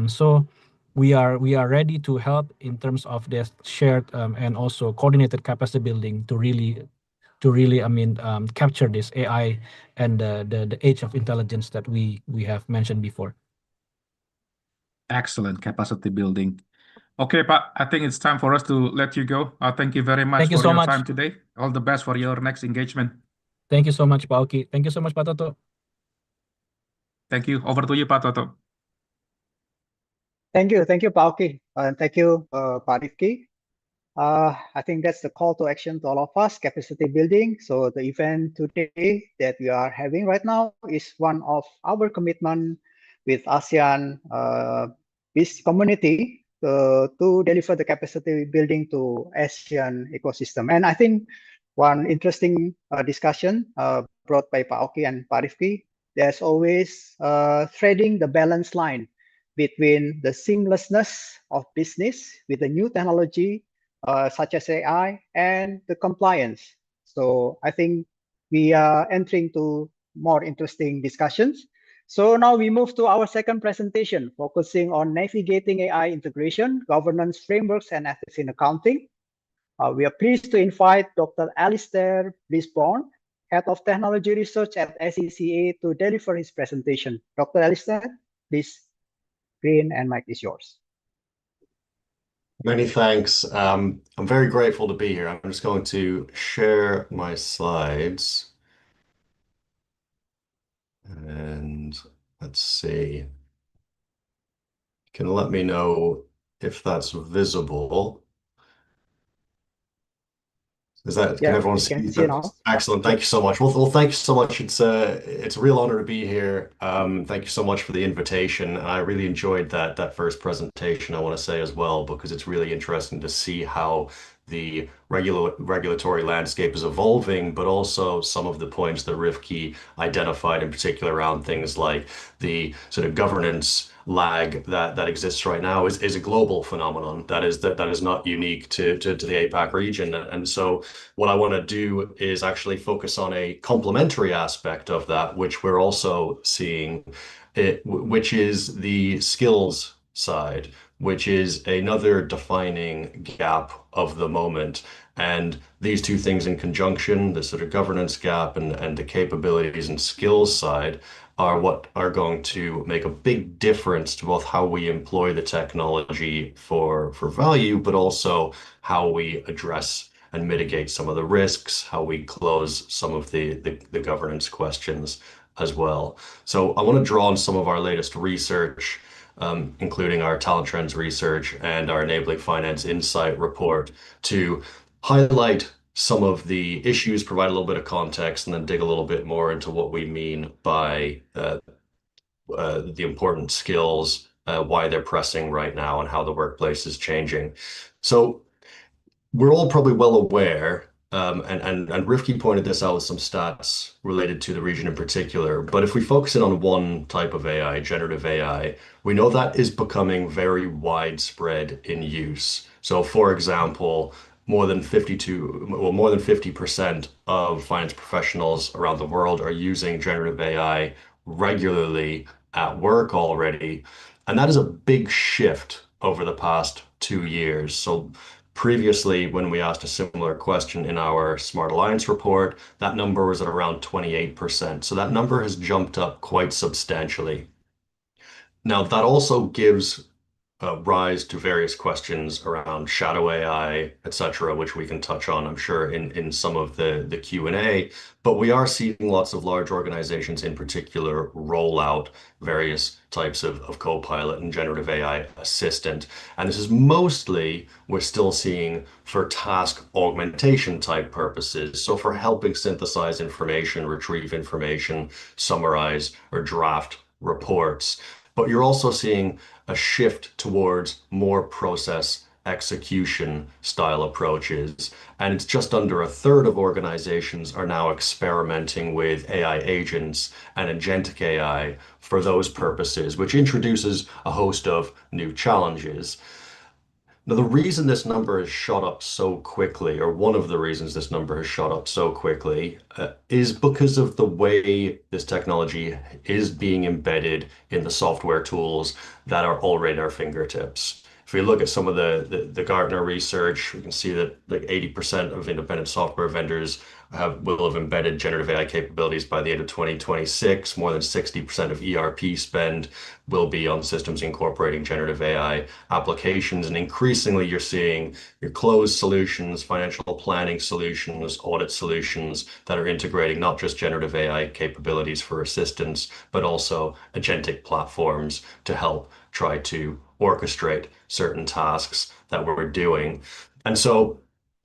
So we are ready to help in terms of this shared and also coordinated capacity building to really capture this AI and the age of intelligence that we have mentioned before. Excellent capacity building. Okay, Pak, I think it's time for us to let you go. Thank you very much Thank you for so your much. time today. All the best for your next engagement. Thank you so much, Pak Oki. Thank you so much, Pak Toto. Thank you. Over to you, Pak Toto. Thank you, Pauki, and thank you, Pak Rifki. I think that's the call to action to all of us, capacity building. So the event today that we are having right now is one of our commitment with ASEAN this community to deliver the capacity building to ASEAN ecosystem. And I think one interesting discussion brought by Pak Oki and Pak Rifki, there's always threading the balance line between the seamlessness of business with the new technology such as AI and the compliance. So I think we are entering to more interesting discussions. So now we move to our second presentation, focusing on navigating AI integration, governance frameworks, and ethics in accounting. We are pleased to invite Dr. Alistair Blisborn, Head of Technology Research at ACCA, to deliver his presentation. Dr. Alistair, please, green and mic is yours. Many thanks. I'm very grateful to be here. I'm just going to share my slides. And let's see. You can let me know if that's visible. Can Yeah, everyone we see can see that? now. Excellent. Thank you so much. Well, thank you so much. It's a real honor to be here. Thank you so much for the invitation. I really enjoyed that first presentation, I want to say as well, because it's really interesting to see how the regulatory landscape is evolving, but also some of the points that Rifki identified in particular around things like the sort of governance lag that exists right now is a global phenomenon that is not unique to the APAC region. And so what I want to do is actually focus on a complementary aspect of that, which we're also seeing, which is the skills side, which is another defining gap of the moment. And these two things in conjunction, the sort of governance gap and the capabilities and skills side, are what are going to make a big difference to both how we employ the technology for value, but also how we address and mitigate some of the risks, how we close some of the governance questions as well. So I want to draw on some of our latest research, including our talent trends research and our enabling finance insight report, to highlight some of the issues, provide a little bit of context, and then dig a little bit more into what we mean by the important skills, why they're pressing right now, and how the workplace is changing. So we're all probably well aware, and Rifki pointed this out with some stats related to the region in particular. But if we focus in on one type of AI, generative AI, we know that is becoming very widespread in use. So, for example, more than 50% of finance professionals around the world are using generative AI regularly at work already. And that is a big shift over the past 2 years. So previously, when we asked a similar question in our Smart Alliance report, that number was at around 28%. So that number has jumped up quite substantially. Now, that also gives rise to various questions around shadow AI, etc., which we can touch on, I'm sure, in some of the Q&A. But we are seeing lots of large organizations in particular roll out various types of Copilot and generative AI assistant. And this is mostly, we're still seeing for task augmentation type purposes. So for helping synthesize information, retrieve information, summarize or draft reports. But you're also seeing a shift towards more process execution style approaches. And it's just under a third of organizations are now experimenting with AI agents and agentic AI for those purposes, which introduces a host of new challenges. Now, the reason this number has shot up so quickly, or one of the reasons this number has shot up so quickly, is because of the way this technology is being embedded in the software tools that are already at our fingertips. If we look at some of the Gartner research, we can see that like 80% of independent software vendors will have embedded generative AI capabilities by the end of 2026. More than 60% of ERP spend will be on systems incorporating generative AI applications. And increasingly, you're seeing your closed solutions, financial planning solutions, audit solutions that are integrating not just generative AI capabilities for assistance, but also agentic platforms to help try to orchestrate certain tasks that we're doing. And so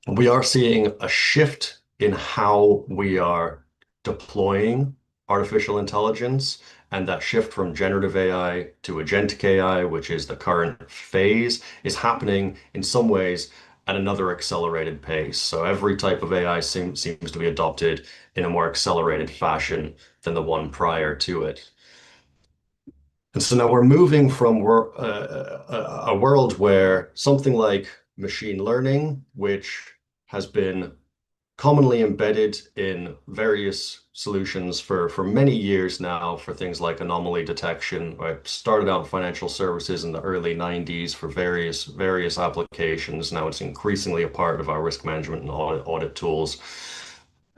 we are seeing a shift in how we are deploying artificial intelligence, and that shift from generative AI to agentic AI, which is the current phase, is happening in some ways at another accelerated pace. So every type of AI seems to be adopted in a more accelerated fashion than the one prior to it. And so now we're moving from a world where something like machine learning, which has been commonly embedded in various solutions for many years now for things like anomaly detection. I started out in financial services in the early 90s for various applications. Now it's increasingly a part of our risk management and audit tools.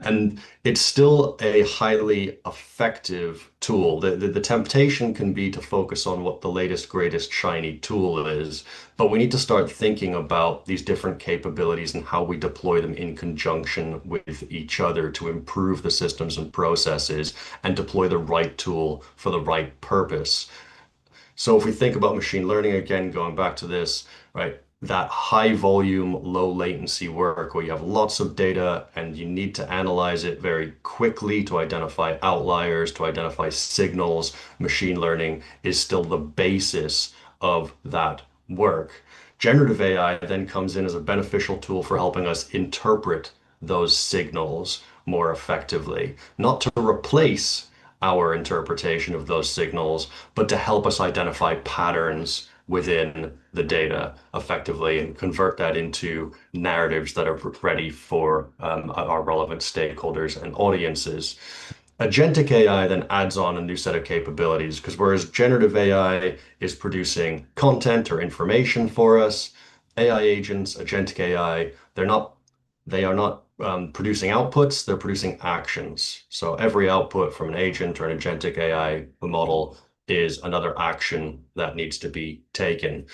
And it's still a highly effective tool. The temptation can be to focus on what the latest, greatest shiny tool is, but we need to start thinking about these different capabilities and how we deploy them in conjunction with each other to improve the systems and processes and deploy the right tool for the right purpose. So if we think about machine learning, again, going back to this, right, that high volume, low latency work where you have lots of data and you need to analyze it very quickly to identify outliers, to identify signals, machine learning is still the basis of that work. Generative AI then comes in as a beneficial tool for helping us interpret those signals more effectively, not to replace our interpretation of those signals, but to help us identify patterns within the data effectively and convert that into narratives that are ready for our relevant stakeholders and audiences. Agentic AI then adds on a new set of capabilities because whereas generative AI is producing content or information for us, AI agents, agentic AI, they are not producing outputs, they're producing actions. So every output from an agent or an agentic AI model is another action that needs to be taken.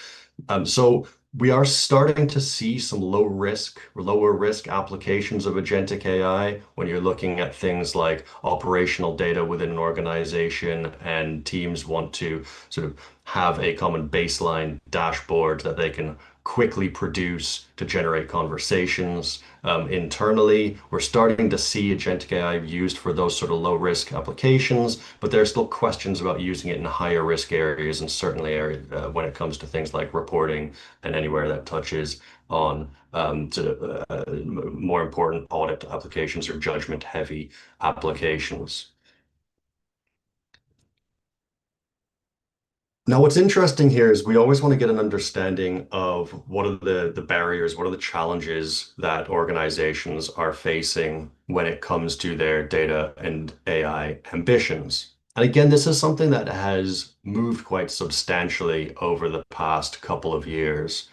So we are starting to see some lower risk applications of agentic AI when you're looking at things like operational data within an organization and teams want to sort of have a common baseline dashboard that they can quickly produce to generate conversations internally. We're starting to see agentic AI used for those sort of low risk applications, but there are still questions about using it in higher risk areas and certainly areas when it comes to things like reporting and anywhere that touches on more important audit applications or judgment heavy applications. Now, what's interesting here is we always want to get an understanding of what are the barriers, what are the challenges that organizations are facing when it comes to their data and AI ambitions. And again, this is something that has moved quite substantially over the past couple of years.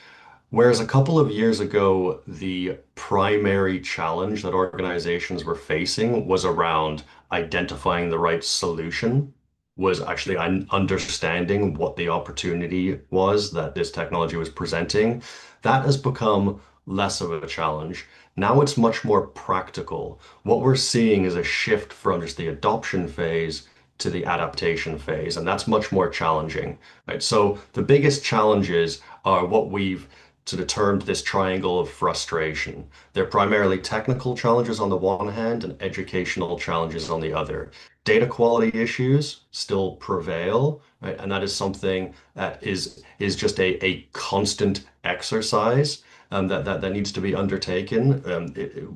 Whereas a couple of years ago, the primary challenge that organizations were facing was around identifying the right solution, was actually understanding what the opportunity was that this technology was presenting. That has become less of a challenge. Now it's much more practical. What we're seeing is a shift from just the adoption phase to the adaptation phase, and that's much more challenging, right? So the biggest challenges are what we've sort of termed this triangle of frustration. They're primarily technical challenges on the one hand and educational challenges on the other. Data quality issues still prevail, right? And that is something that is just a constant exercise that needs to be undertaken.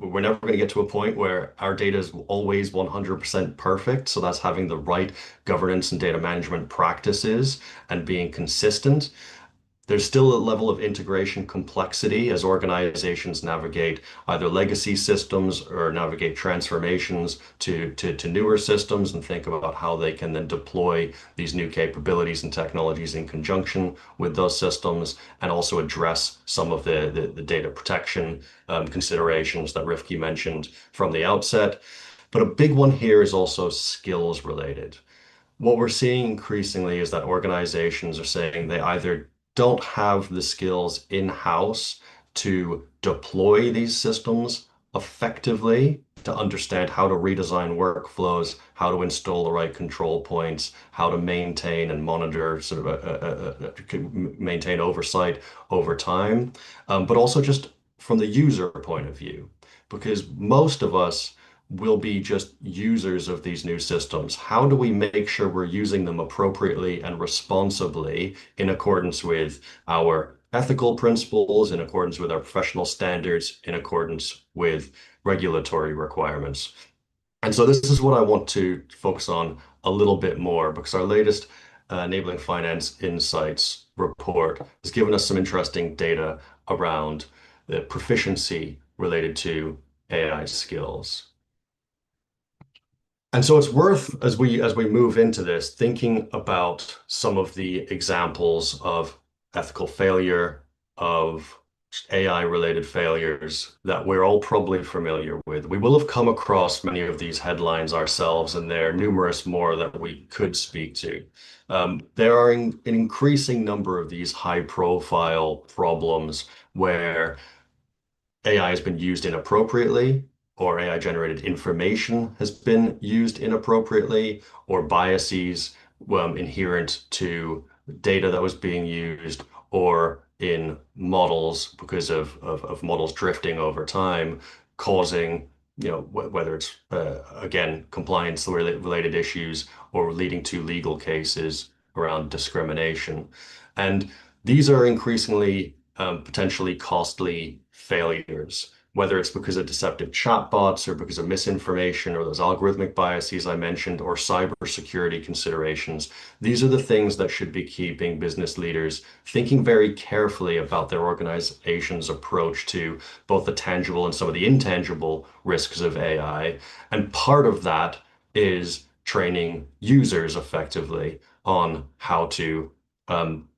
We're never going to get to a point where our data is always 100% perfect. So that's having the right governance and data management practices and being consistent. There's still a level of integration complexity as organizations navigate either legacy systems or navigate transformations to newer systems and think about how they can then deploy these new capabilities and technologies in conjunction with those systems and also address some of the data protection considerations that Rifki mentioned from the outset. But a big one here is also skills related. What we're seeing increasingly is that organizations are saying they either don't have the skills in-house to deploy these systems effectively, to understand how to redesign workflows, how to install the right control points, how to maintain and monitor, sort of maintain oversight over time, but also just from the user point of view, because most of us will be just users of these new systems. How do we make sure we're using them appropriately and responsibly in accordance with our ethical principles, in accordance with our professional standards, in accordance with regulatory requirements? And so this is what I want to focus on a little bit more because our latest Enabling Finance Insights report has given us some interesting data around the proficiency related to AI skills. And so it's worth, as we move into this, thinking about some of the examples of ethical failure, of AI-related failures that we're all probably familiar with. We will have come across many of these headlines ourselves, and there are numerous more that we could speak to. There are an increasing number of these high-profile problems where AI has been used inappropriately, or AI-generated information has been used inappropriately, or biases inherent to data that was being used or in models because of models drifting over time, causing, whether it's, again, compliance related issues or leading to legal cases around discrimination. And these are increasingly potentially costly failures, whether it's because of deceptive chatbots or because of misinformation or those algorithmic biases I mentioned or cybersecurity considerations. These are the things that should be keeping business leaders thinking very carefully about their organization's approach to both the tangible and some of the intangible risks of AI. And part of that is training users effectively on how to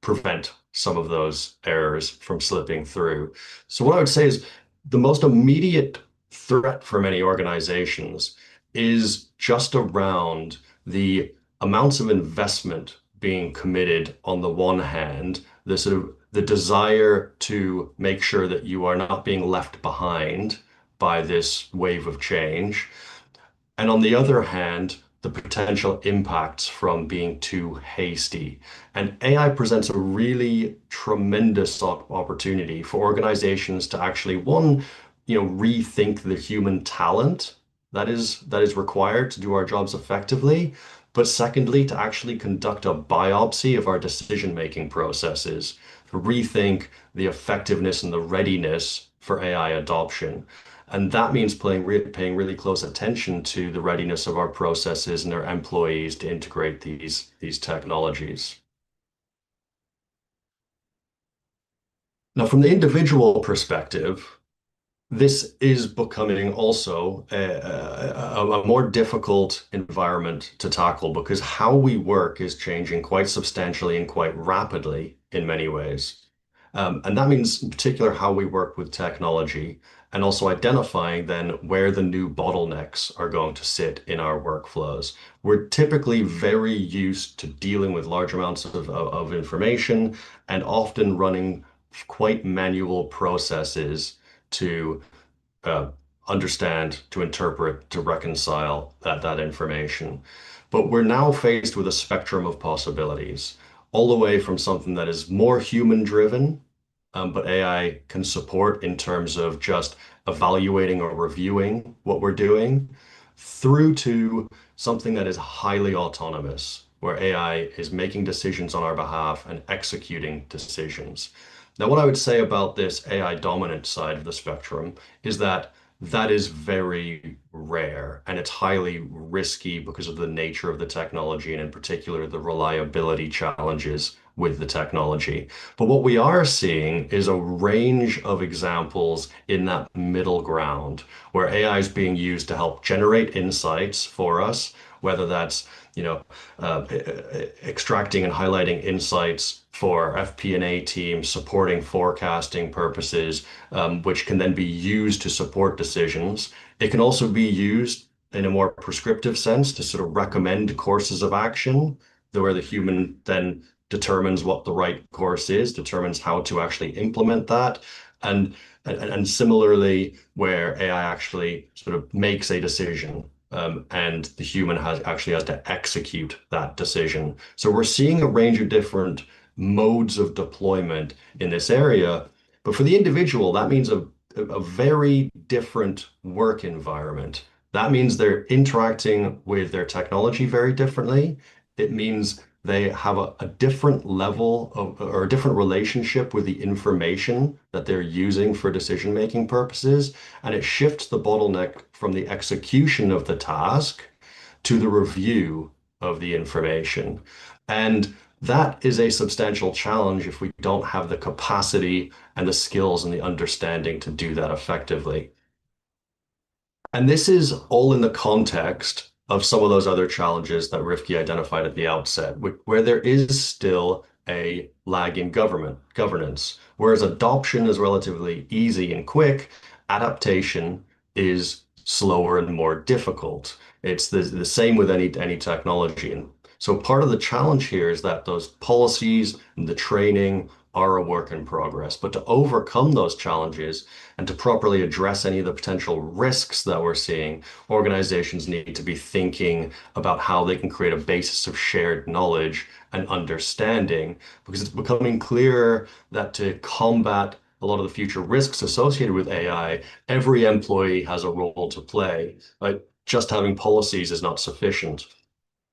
prevent some of those errors from slipping through. So what I would say is the most immediate threat for many organizations is just around the amounts of investment being committed on the one hand, the sort of the desire to make sure that you are not being left behind by this wave of change. And on the other hand, the potential impacts from being too hasty. And AI presents a really tremendous opportunity for organizations to actually, one, rethink the human talent that is required to do our jobs effectively. But secondly, to actually conduct a biopsy of our decision-making processes, to rethink the effectiveness and the readiness for AI adoption. And that means paying really close attention to the readiness of our processes and our employees to integrate these technologies. Now, from the individual perspective, this is becoming also a more difficult environment to tackle because how we work is changing quite substantially and quite rapidly in many ways. And that means in particular how we work with technology and also identifying then where the new bottlenecks are going to sit in our workflows. We're typically very used to dealing with large amounts of information and often running quite manual processes to understand, to interpret, to reconcile that information. But we're now faced with a spectrum of possibilities, all the way from something that is more human driven, but AI can support in terms of just evaluating or reviewing what we're doing, through to something that is highly autonomous, where AI is making decisions on our behalf and executing decisions. Now, what I would say about this AI dominant side of the spectrum is that is very rare and it's highly risky because of the nature of the technology and in particular the reliability challenges with the technology. But what we are seeing is a range of examples in that middle ground where AI is being used to help generate insights for us, whether that's extracting and highlighting insights for FP&A teams, supporting forecasting purposes, which can then be used to support decisions. It can also be used in a more prescriptive sense to sort of recommend courses of action, where the human then determines what the right course is, determines how to actually implement that. And similarly, where AI actually sort of makes a decision, and the human actually has to execute that decision. So we're seeing a range of different modes of deployment in this area. But for the individual, that means a very different work environment. That means they're interacting with their technology very differently. It means they have a different level of, or a different relationship with the information that they're using for decision-making purposes. And it shifts the bottleneck from the execution of the task to the review of the information. And that is a substantial challenge if we don't have the capacity and the skills and the understanding to do that effectively. And this is all in the context of some of those other challenges that Rifki identified at the outset, where there is still a lag in governance. Whereas adoption is relatively easy and quick, adaptation is slower and more difficult. It's the same with any technology. And so part of the challenge here is that those policies and the training, are a work in progress. But to overcome those challenges and to properly address any of the potential risks that we're seeing, organizations need to be thinking about how they can create a basis of shared knowledge and understanding, because it's becoming clearer that to combat a lot of the future risks associated with AI, every employee has a role to play. Right? Just having policies is not sufficient.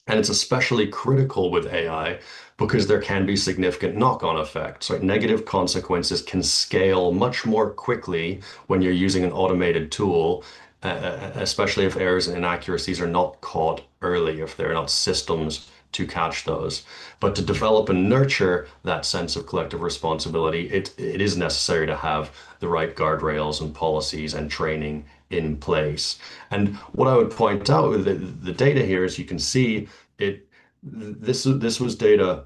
And it's especially critical with AI because there can be significant knock-on effects. Right? Negative consequences can scale much more quickly when you're using an automated tool, especially if errors and inaccuracies are not caught early, if there are not systems to catch those. But to develop and nurture that sense of collective responsibility, it is necessary to have the right guardrails and policies and training in place. And what I would point out with the data here is you can see this was data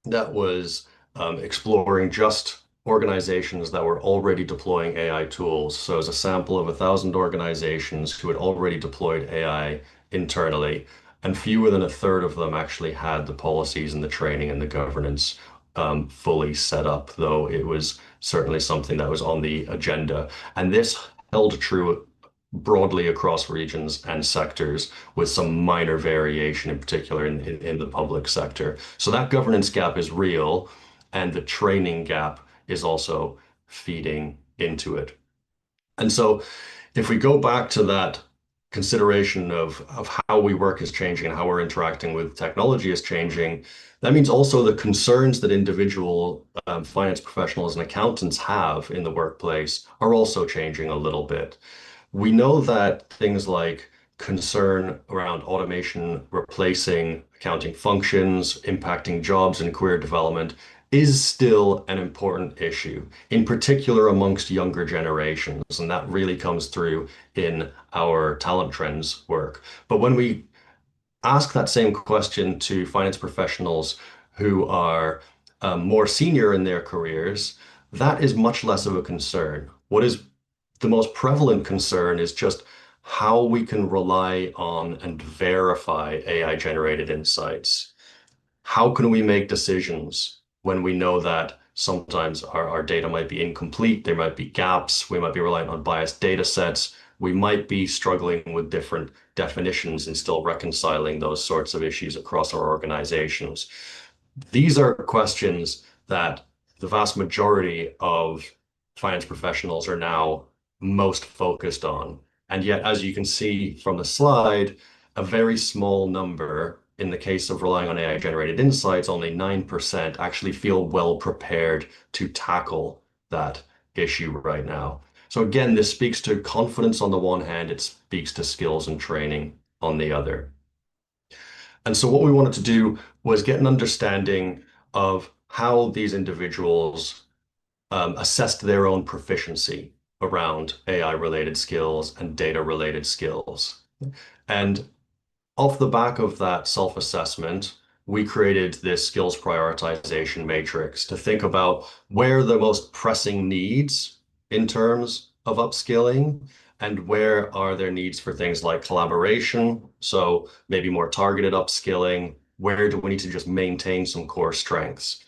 that was exploring just organizations that were already deploying AI tools. So as a sample of 1,000 organizations who had already deployed AI internally, and fewer than a third of them actually had the policies and the training and the governance fully set up, though it was certainly something that was on the agenda. And this held true broadly across regions and sectors, with some minor variation, in particular in the public sector. So that governance gap is real, and the training gap is also feeding into it. And so if we go back to that consideration of how we work is changing and how we're interacting with technology is changing, that means also the concerns that individual finance professionals and accountants have in the workplace are also changing a little bit. We know that things like concern around automation replacing accounting functions, impacting jobs and career development is still an important issue, in particular amongst younger generations. And that really comes through in our talent trends work. But when we ask that same question to finance professionals who are more senior in their careers, that is much less of a concern. What is the most prevalent concern is just how we can rely on and verify AI-generated insights. How can we make decisions when we know that sometimes our data might be incomplete, there might be gaps, we might be relying on biased data sets, we might be struggling with different definitions and still reconciling those sorts of issues across our organizations. These are questions that the vast majority of finance professionals are now most focused on. And yet, as you can see from the slide, a very small number, in the case of relying on AI-generated insights, only 9% actually feel well prepared to tackle that issue right now. So again, this speaks to confidence on the one hand, it speaks to skills and training on the other. And so what we wanted to do was get an understanding of how these individuals assessed their own proficiency around AI-related skills and data-related skills. And off the back of that self-assessment, we created this skills prioritization matrix to think about where the most pressing needs in terms of upskilling and where are there needs for things like collaboration. So maybe more targeted upskilling. Where do we need to just maintain some core strengths?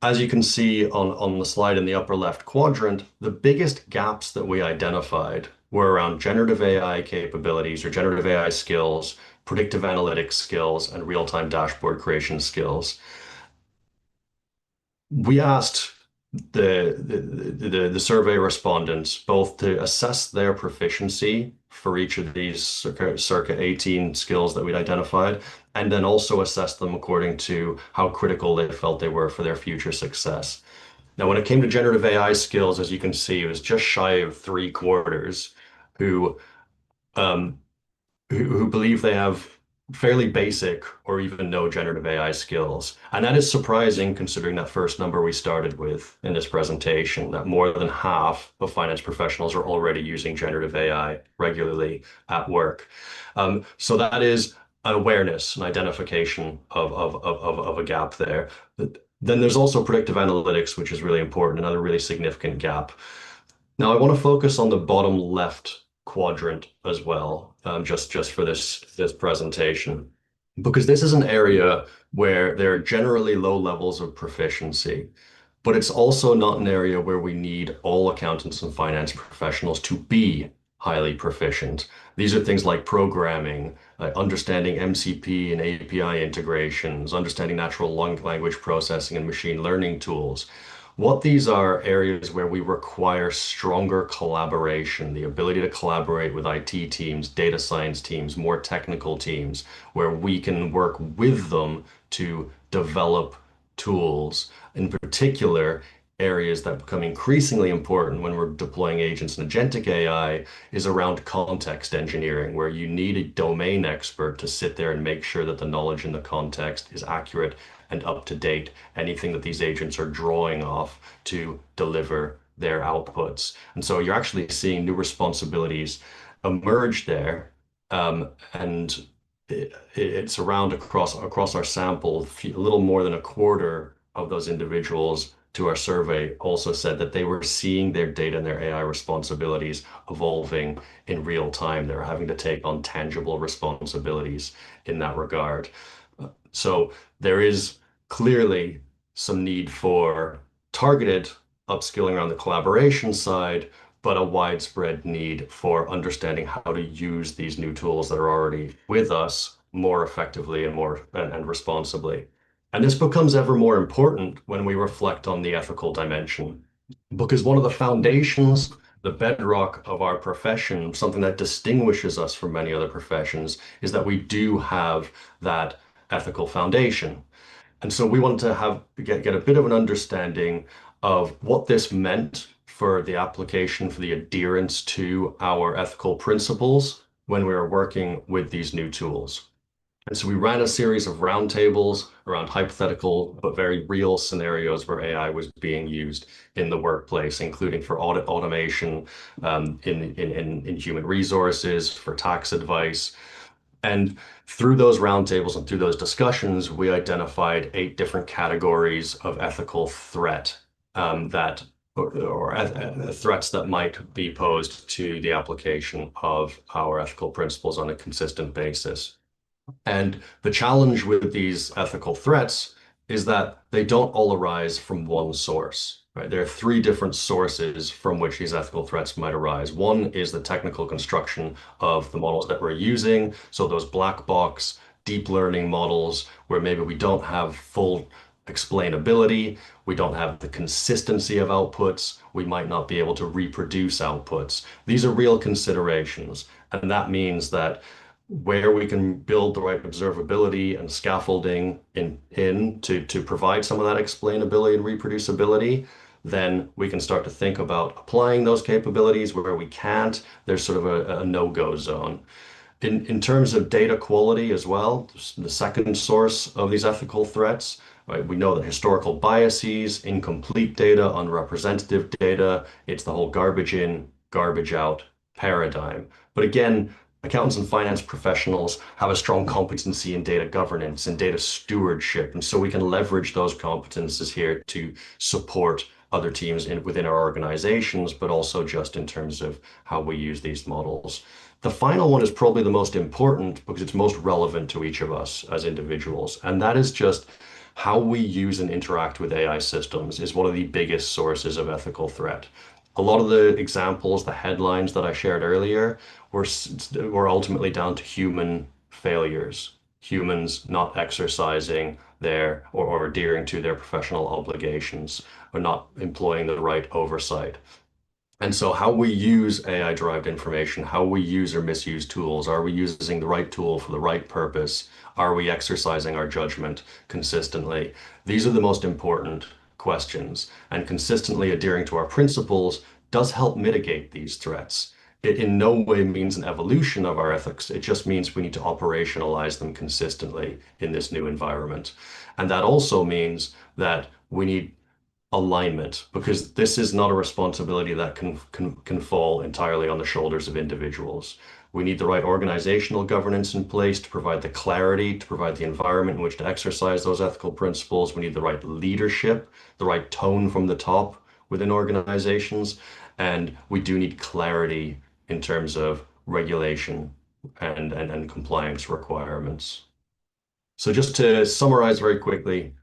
As you can see on the slide in the upper left quadrant, the biggest gaps that we identified were around generative AI capabilities or generative AI skills, predictive analytics skills, and real-time dashboard creation skills. We asked the survey respondents both to assess their proficiency for each of these circa 18 skills that we'd identified, and then also assess them according to how critical they felt they were for their future success. Now, when it came to generative AI skills, as you can see, it was just shy of 3/4 who believe they have fairly basic or even no generative AI skills. And that is surprising considering that first number we started with in this presentation, that more than half of finance professionals are already using generative AI regularly at work. So that is an awareness, an identification of a gap there. Then there's also predictive analytics, which is really important, another really significant gap. Now, I want to focus on the bottom left quadrant as well, just for this presentation, because this is an area where there are generally low levels of proficiency. But it's also not an area where we need all accountants and finance professionals to be highly proficient. These are things like programming, understanding MCP and API integrations, understanding natural language processing and machine learning tools. What these are areas where we require stronger collaboration, the ability to collaborate with IT teams, data science teams, more technical teams, where we can work with them to develop tools. In particular, areas that become increasingly important when we're deploying agents and agentic AI is around context engineering, where you need a domain expert to sit there and make sure that the knowledge in the context is accurate and up to date, anything that these agents are drawing off to deliver their outputs. And so you're actually seeing new responsibilities emerge there. And it's around across our sample, a little more than a quarter of those individuals to our survey also said that they were seeing their data and their AI responsibilities evolving in real time. They're having to take on tangible responsibilities in that regard. So there is clearly some need for targeted upskilling around the collaboration side, but a widespread need for understanding how to use these new tools that are already with us more effectively and responsibly. And this becomes ever more important when we reflect on the ethical dimension, because one of the foundations, the bedrock of our profession, something that distinguishes us from many other professions, is that we do have that ethical foundation. And so we wanted to get a bit of an understanding of what this meant for the application, for the adherence to our ethical principles when we were working with these new tools. And so we ran a series of roundtables around hypothetical but very real scenarios where AI was being used in the workplace, including for audit automation, in human resources, for tax advice. And through those roundtables and through those discussions, we identified 8 different categories of ethical threat threats that might be posed to the application of our ethical principles on a consistent basis. And the challenge with these ethical threats is that they don't all arise from one source, right? There are 3 different sources from which these ethical threats might arise. One is the technical construction of the models that we're using. So those black box deep learning models where maybe we don't have full explainability, we don't have the consistency of outputs, we might not be able to reproduce outputs. These are real considerations. And that means that where we can build the right observability and scaffolding in to provide some of that explainability and reproducibility, then we can start to think about applying those capabilities. Where we can't, there's sort of a no-go zone. In terms of data quality as well, the second source of these ethical threats, right? We know that historical biases, incomplete data, unrepresentative data, it's the whole garbage in, garbage out paradigm. But again, accountants and finance professionals have a strong competency in data governance and data stewardship. And so we can leverage those competences here to support other teams within our organizations, but also just in terms of how we use these models. The final one is probably the most important because it's most relevant to each of us as individuals. And that is just how we use and interact with AI systems is one of the biggest sources of ethical threat. A lot of the examples, the headlines that I shared earlier were ultimately down to human failures, humans not exercising or adhering to their professional obligations, or not employing the right oversight. And so how we use AI-derived information, how we use or misuse tools, are we using the right tool for the right purpose? Are we exercising our judgment consistently? These are the most important questions, and consistently adhering to our principles does help mitigate these threats. It in no way means an evolution of our ethics. It just means we need to operationalize them consistently in this new environment. And that also means that we need alignment, because this is not a responsibility that can fall entirely on the shoulders of individuals. We need the right organizational governance in place to provide the clarity, to provide the environment in which to exercise those ethical principles. We need the right leadership, the right tone from the top within organizations. And we do need clarity in terms of regulation and compliance requirements. So just to summarize very quickly,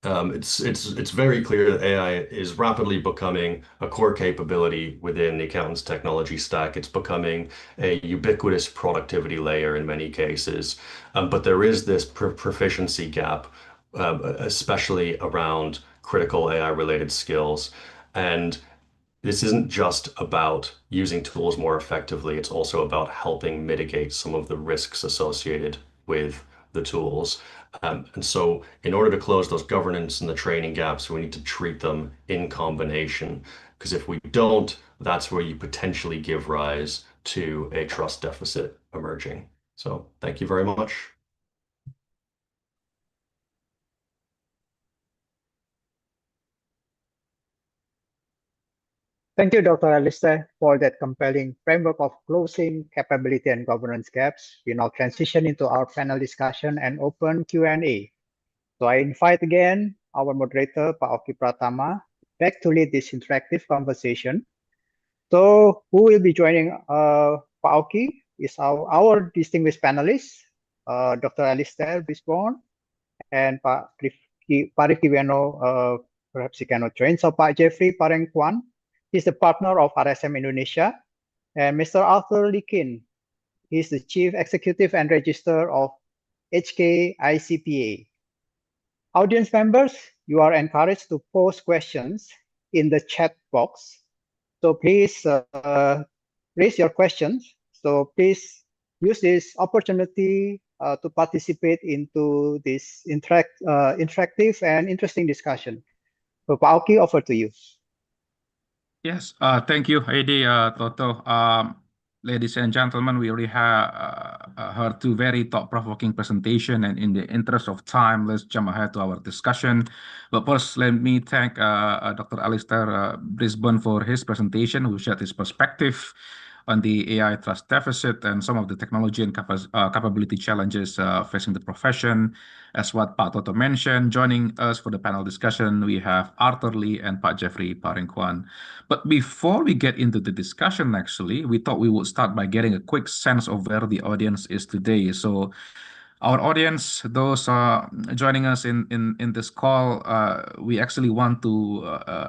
It's very clear that AI is rapidly becoming a core capability within the accountant's technology stack. It's becoming a ubiquitous productivity layer in many cases. But there is this proficiency gap, especially around critical AI related skills. And this isn't just about using tools more effectively, it's also about helping mitigate some of the risks associated with the tools. And so, in order to close those governance and the training gaps, we need to treat them in combination. Because if we don't, that's where you potentially give rise to a trust deficit emerging. So, thank you very much. Thank you, Dr. Alistair, for that compelling framework of closing capability and governance gaps. We now transition into our panel discussion and open Q&A. So I invite again our moderator, Pak Oki Pratama, back to lead this interactive conversation. So who will be joining Pak Oki is our distinguished panelists, Dr. Alistair Bisborn and Pak Rifki Weno, perhaps he cannot join. So Pak Jeffrey Parengkuan, he's the partner of RSM Indonesia, and Mr. Arthur Likin, he's the Chief Executive and Register of HKICPA. Audience members, you are encouraged to post questions in the chat box. So please raise your questions. So please use this opportunity to participate into this interactive and interesting discussion. So Pak Oki, over to you. Yes, thank you, Heidi, Toto. Ladies and gentlemen, we already have heard two very thought-provoking presentation, and in the interest of time, let's jump ahead to our discussion. But first, let me thank Dr. Alistair Brisbane for his presentation, who shared his perspective on the AI trust deficit and some of the technology and capability challenges facing the profession. As what Pak Toto mentioned, joining us for the panel discussion, we have Arthur Lee and Pak Jeffrey Parengkuan. But before we get into the discussion, actually, we thought we would start by getting a quick sense of where the audience is today. So our audience, those joining us in this call, we actually want to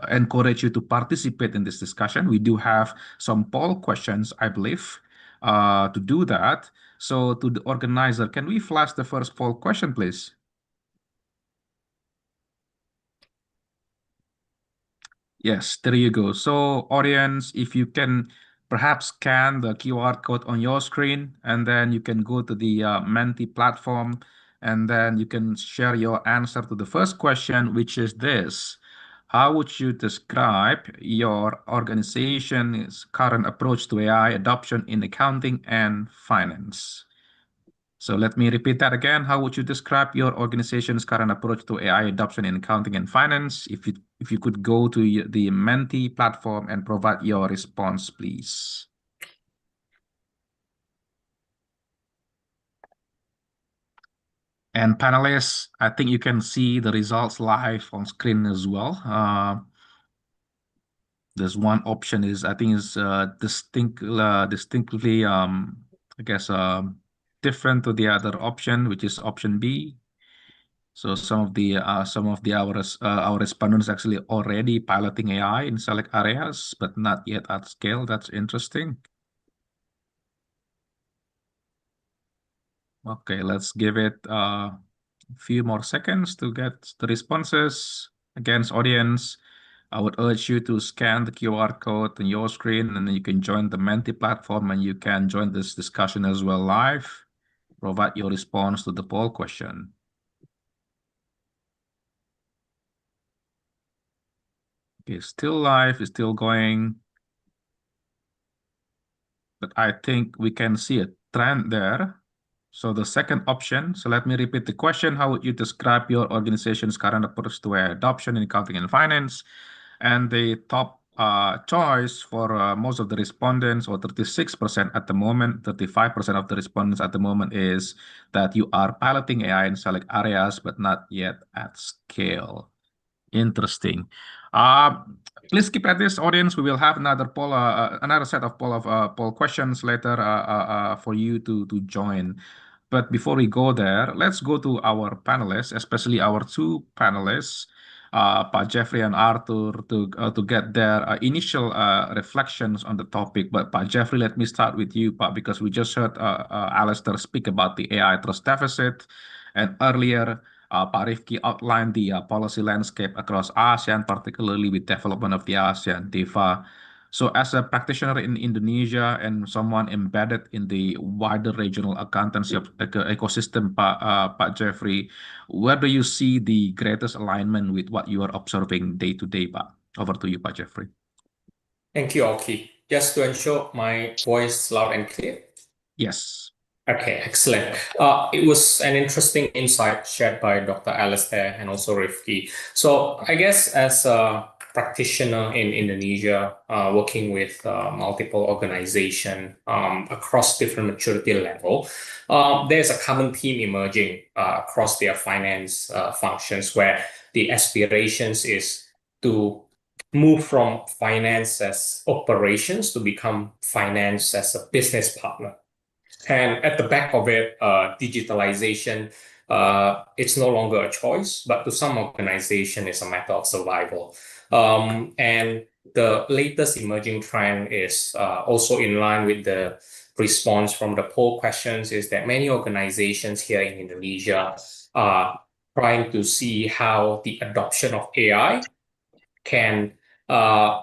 encourage you to participate in this discussion. We do have some poll questions, I believe, to do that. So to the organizer, can we flash the first poll question, please? Yes, there you go. So audience, if you can perhaps scan the QR code on your screen, and then you can go to the Menti platform, and then you can share your answer to the first question, which is this: how would you describe your organization's current approach to AI adoption in accounting and finance? So let me repeat that again. How would you describe your organization's current approach to AI adoption in accounting and finance? If you could go to the Menti platform and provide your response, please. And panelists, I think you can see the results live on screen as well. There's one option is, I think, is distinctly, I guess, different to the other option, which is option B. So some of our respondents actually already piloting AI in select areas, but not yet at scale. That's interesting. Okay, let's give it a few more seconds to get the responses. Against audience, I would urge you to scan the QR code on your screen, and then you can join the Menti platform, and you can join this discussion as well live. Provide your response to the poll question. Okay, still live, it's still going. But I think we can see a trend there. So the second option, so let me repeat the question. How would you describe your organization's current approach to AI adoption in accounting and finance? And the top choice for most of the respondents, or 36% at the moment, 35% of the respondents at the moment, is that you are piloting AI in select areas, but not yet at scale. Interesting. Please keep at this, audience. We will have another poll, another set of poll questions later for you to join. But before we go there, let's go to our panelists, especially our two panelists, Pak Jeffrey and Arthur, to get their initial reflections on the topic. But Pak Jeffrey, let me start with you, Pak, because we just heard Alistair speak about the AI trust deficit, and earlier Pak Rifki outlined the policy landscape across ASEAN, particularly with development of the ASEAN DEFA. So as a practitioner in Indonesia and someone embedded in the wider regional accountancy ecosystem, Pak Jeffrey, where do you see the greatest alignment with what you are observing day to day, Pak? Over to you, Pak Jeffrey. Thank you, Oki. Just to ensure my voice loud and clear. Yes. Okay, excellent. It was an interesting insight shared by Dr. Alistair and also Rifki. So I guess as a practitioner in Indonesia, working with multiple organizations across different maturity level, there's a common theme emerging across their finance functions where the aspirations is to move from finance as operations to become finance as a business partner. And at the back of it, digitalization, it's no longer a choice, but to some organization, it's a matter of survival. And the latest emerging trend is also in line with the response from the poll questions, is that many organizations here in Indonesia are trying to see how the adoption of AI can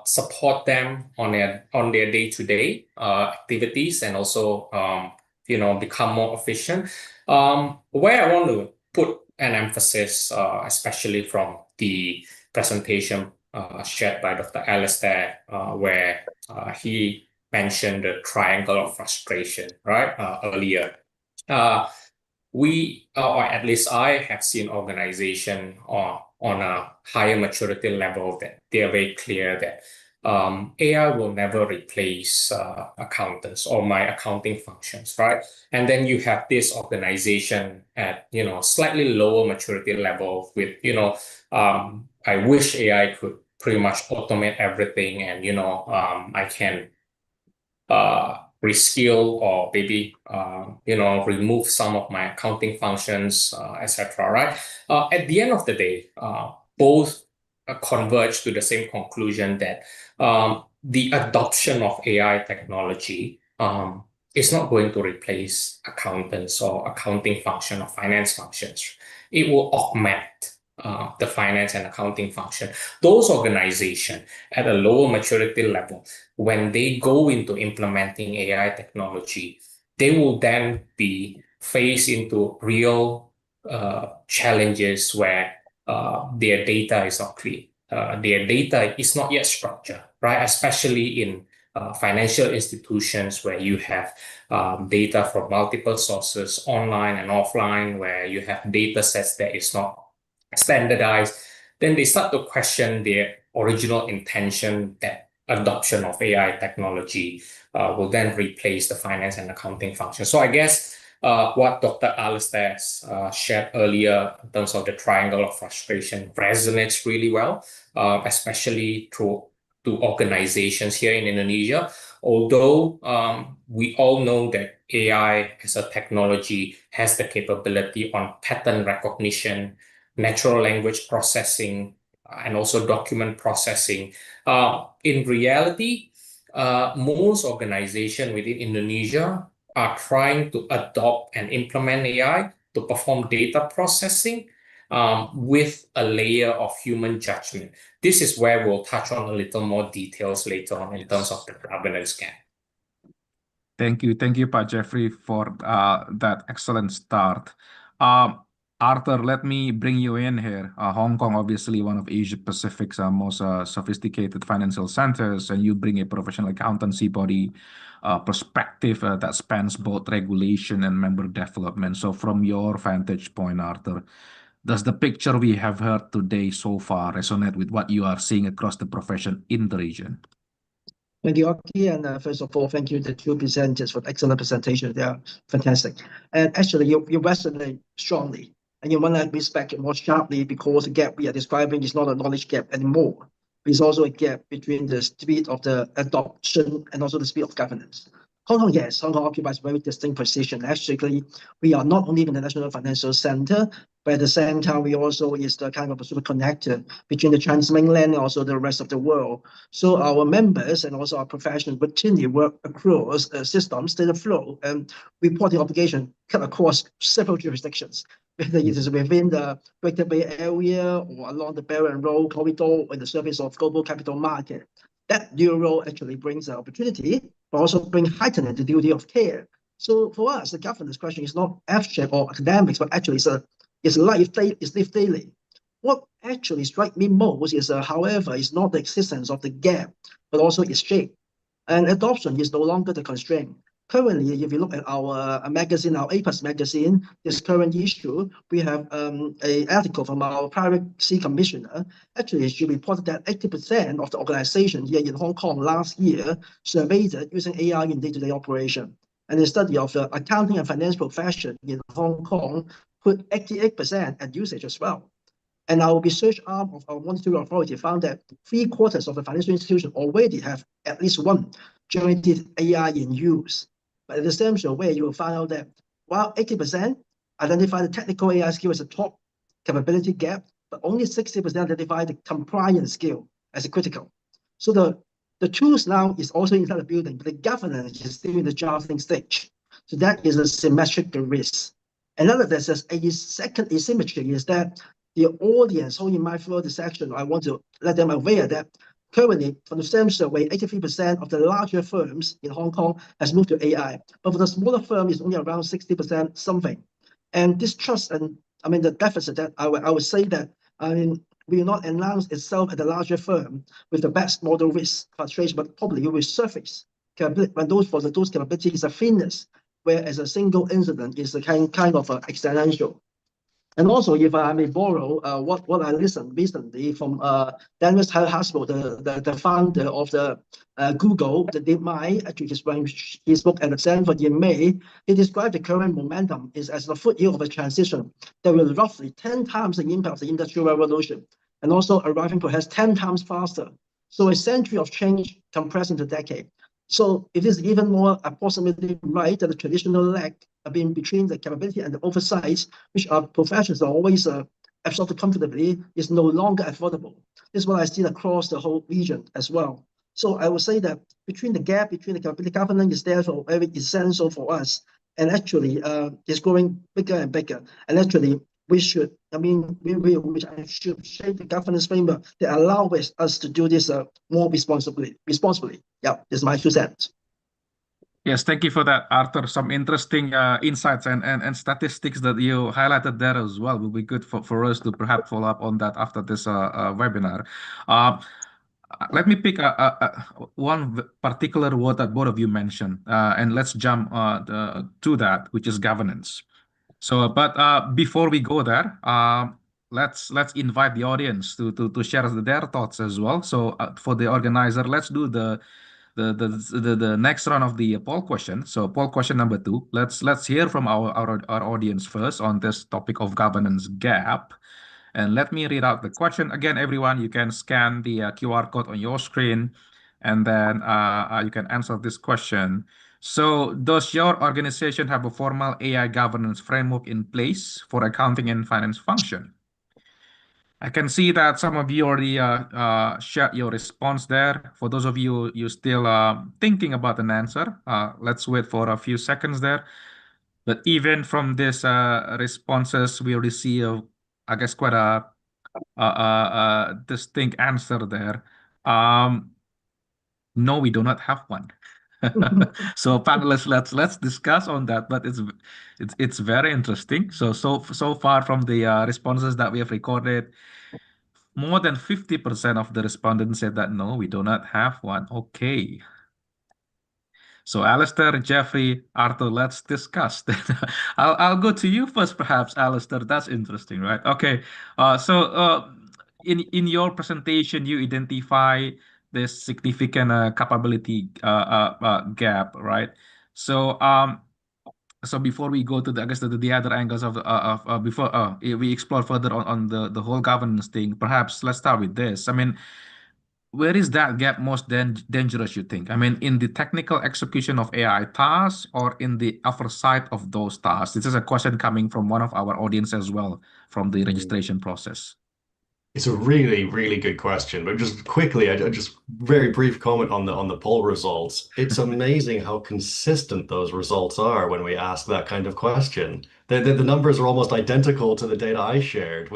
support them on their day-to-day activities and also become more efficient. Where I want to put an emphasis, especially from the presentation shared by Dr. Alistair, where he mentioned the triangle of frustration, right, earlier. We, or at least I, have seen organizations on a higher maturity level that they are very clear that AI will never replace accountants or my accounting functions, right? And then you have this organization at slightly lower maturity level with I wish AI could pretty much automate everything, and I can reskill or maybe remove some of my accounting functions, etc. Right? At the end of the day, both converge to the same conclusion that the adoption of AI technology is not going to replace accountants or accounting function or finance functions. It will augment the finance and accounting function. Those organizations at a lower maturity level, when they go into implementing AI technology, they will then be faced into real challenges where their data is not clean. Their data is not yet structured, right? Especially in financial institutions where you have data from multiple sources, online and offline, where you have data sets that is not standardized, then they start to question their original intention that adoption of AI technology will then replace the finance and accounting function. So I guess what Dr. Alistair shared earlier in terms of the triangle of frustration resonates really well, especially to organizations here in Indonesia. Although we all know that AI as a technology has the capability on pattern recognition, natural language processing, and also document processing. In reality, most organizations within Indonesia are trying to adopt and implement AI to perform data processing with a layer of human judgment. This is where we'll touch on a little more details later on in terms of the governance gap. Thank you, Pak Jeffrey, for that excellent start. Arthur, let me bring you in here. Hong Kong, obviously one of Asia Pacific's most sophisticated financial centers, and you bring a professional accountancy body perspective that spans both regulation and member development. So from your vantage point, Arthur, does the picture we have heard today so far resonate with what you are seeing across the profession in the region? Thank you, Oki, and first of all, thank you to the two presenters for the excellent presentation. They are fantastic. And actually, you resonate strongly, and in one respect more sharply, because the gap we are describing is not a knowledge gap anymore. It's also a gap between the speed of the adoption and also the speed of governance. Hong Kong, yes, Hong Kong occupies a very distinct position. Actually, we are not only the national financial center, but at the same time, we also is the kind of a super connector between the Chinese mainland and also the rest of the world. So our members and also our professionals routinely work across systems, data flow, and reporting obligation cut across several jurisdictions, whether it is within the Greater Bay Area or along the Belt and Road corridor or in the service of global capital market. That dual role actually brings an opportunity, but also bring heightened the duty of care. So for us, the governance question is not abstract or academics, but actually it's lived daily. What actually strikes me most is, however, is not the existence of the gap, but also its shape. And adoption is no longer the constraint. Currently, if you look at our magazine, our APAS magazine, this current issue, we have an article from our privacy commissioner. Actually, she reported that 80% of the organization here in Hong Kong last year surveyed using AI in day-to-day operation. And the study of the accounting and finance profession in Hong Kong put 88% at usage as well. And our research arm of our monetary authority found that 3/4 of the financial institutions already have at least one generative AI in use. But at the same survey, you will find out that while 80% identify the technical AI skill as a top capability gap, but only 60% identify the compliance skill as a critical. So the tools now is also inside the building, but the governance is still in the drafting stage. So that is a symmetric risk. Another that's a second asymmetry is that the audience, so in my further section, I want to let them aware that currently, from the same survey, 83% of the larger firms in Hong Kong has moved to AI, but for the smaller firm, it's only around 60% something. And this trust and the deficit that I would say that will not announce itself at the larger firm with the best model risk frustration, but probably it will surface when those capabilities are thinness, whereas a single incident is a kind of exponential. And also, if I may borrow what I listened recently from Daniel Hasbro, the founder of the Google, the DeepMind, actually when he spoke at Stanford in May, he described the current momentum is as the foot of a transition that will roughly 10 times the impact of the Industrial Revolution, and also arriving perhaps 10 times faster. So a century of change compressed into a decade. So it is even more approximately right that the traditional lag between the capability and the oversight, which our professions are always absorbed comfortably, is no longer affordable. This is what I see across the whole region as well. So I would say that between the gap between the capability governance is therefore very essential for us, and actually is growing bigger and bigger. And actually, we should shape the governance framework that allows us to do this more responsibly. Yeah, this is my 2 cents. Yes, thank you for that, Arthur. Some interesting insights and statistics that you highlighted there as well. Will be good for us to perhaps follow up on that after this webinar. Let me pick one particular word that both of you mentioned, and let's jump to that, which is governance. So, but before we go there, let's invite the audience to share their thoughts as well. So, for the organizer, let's do the next round of the poll question. So, poll question number 2. Let's hear from our audience first on this topic of governance gap. And let me read out the question again. Everyone, you can scan the QR code on your screen, and then you can answer this question. So, does your organization have a formal AI governance framework in place for accounting and finance function? I can see that some of you already shared your response there. For those of you still thinking about an answer, let's wait for a few seconds there. But even from these responses, we already see, I guess, quite a distinct answer there. No, we do not have one. So panelists, let's discuss on that. But it's very interesting. So far from the responses that we have recorded, more than 50% of the respondents said that no, we do not have one. Okay. So Alistair, Jeffrey, Arthur, let's discuss. I'll go to you first, perhaps, Alistair. That's interesting, right? Okay. In your presentation, you identify this significant capability gap, right? So before we go to the, I guess, the other angles of before we explore further on the whole governance thing, perhaps let's start with this. I mean, where is that gap most dangerous, you think? I mean, in the technical execution of AI tasks or in the oversight of those tasks? This is a question coming from one of our audience as well from the registration process. It's a really, really good question. But just quickly, I just very brief comment on the poll results. It's amazing how consistent those results are when we ask that kind of question. The numbers are almost identical to the data I shared,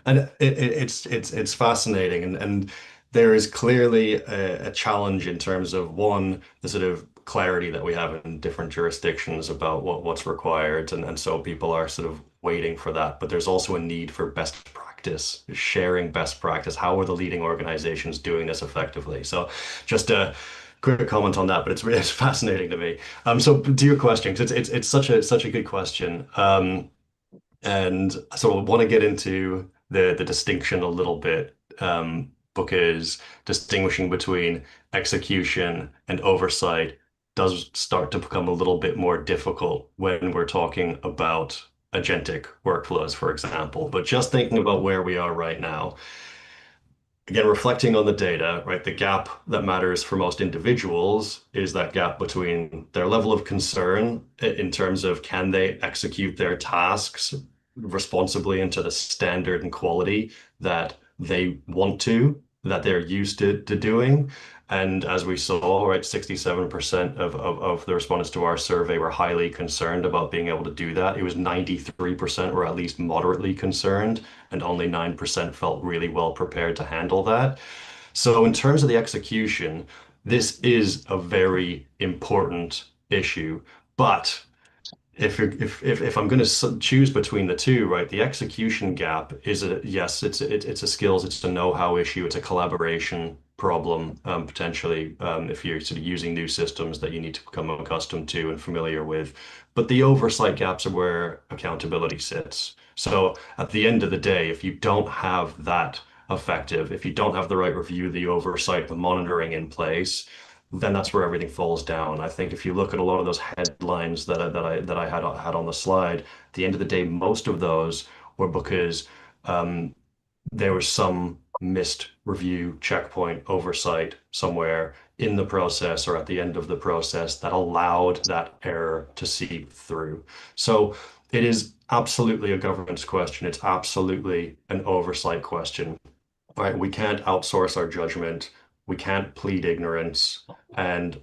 and it's fascinating. And there is clearly a challenge in terms of one, the sort of clarity that we have in different jurisdictions about what's required, and so people are sort of waiting for that. But there's also a need for best practice, sharing best practice. How are the leading organizations doing this effectively? So just a quick comment on that, but it's fascinating to me. So to your question, 'cause it's such a good question. And so I want to get into the distinction a little bit, because distinguishing between execution and oversight does start to become a little bit more difficult when we're talking about agentic workflows, for example. But just thinking about where we are right now, again, reflecting on the data, right? The gap that matters for most individuals is that gap between their level of concern in terms of can they execute their tasks responsibly and to the standard and quality that they want to, that they're used to doing. And as we saw, right, 67% of the respondents to our survey were highly concerned about being able to do that. It was 93% were at least moderately concerned, and only 9% felt really well prepared to handle that. So in terms of the execution, this is a very important issue. But if I'm going to choose between the two, right, the execution gap is yes, it's a skills, it's a know-how issue, it's a collaboration problem, potentially, if you're sort of using new systems that you need to become accustomed to and familiar with. But the oversight gaps are where accountability sits. So at the end of the day, if you don't have that effective, if you don't have the right review, the oversight, the monitoring in place, then that's where everything falls down. I think if you look at a lot of those headlines that I had on the slide, at the end of the day, most of those were because there was some missed review, checkpoint, oversight somewhere in the process or at the end of the process that allowed that error to seep through. So it is absolutely a governance question. It's absolutely an oversight question. Right? We can't outsource our judgment. We can't plead ignorance. And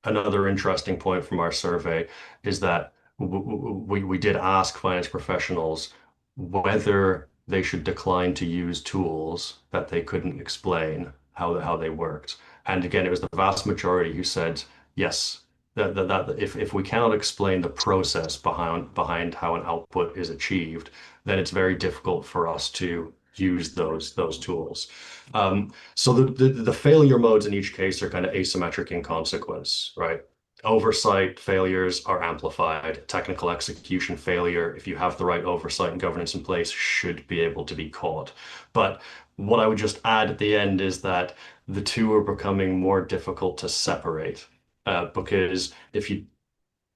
another interesting point from our survey is that we did ask finance professionals whether they should decline to use tools that they couldn't explain how they worked. And again, it was the vast majority who said yes. That if we cannot explain the process behind how an output is achieved, then it's very difficult for us to use those tools. So the failure modes in each case are kind of asymmetric in consequence, right? Oversight failures are amplified. Technical execution failure, if you have the right oversight and governance in place, should be able to be caught. But what I would just add at the end is that the two are becoming more difficult to separate, because if you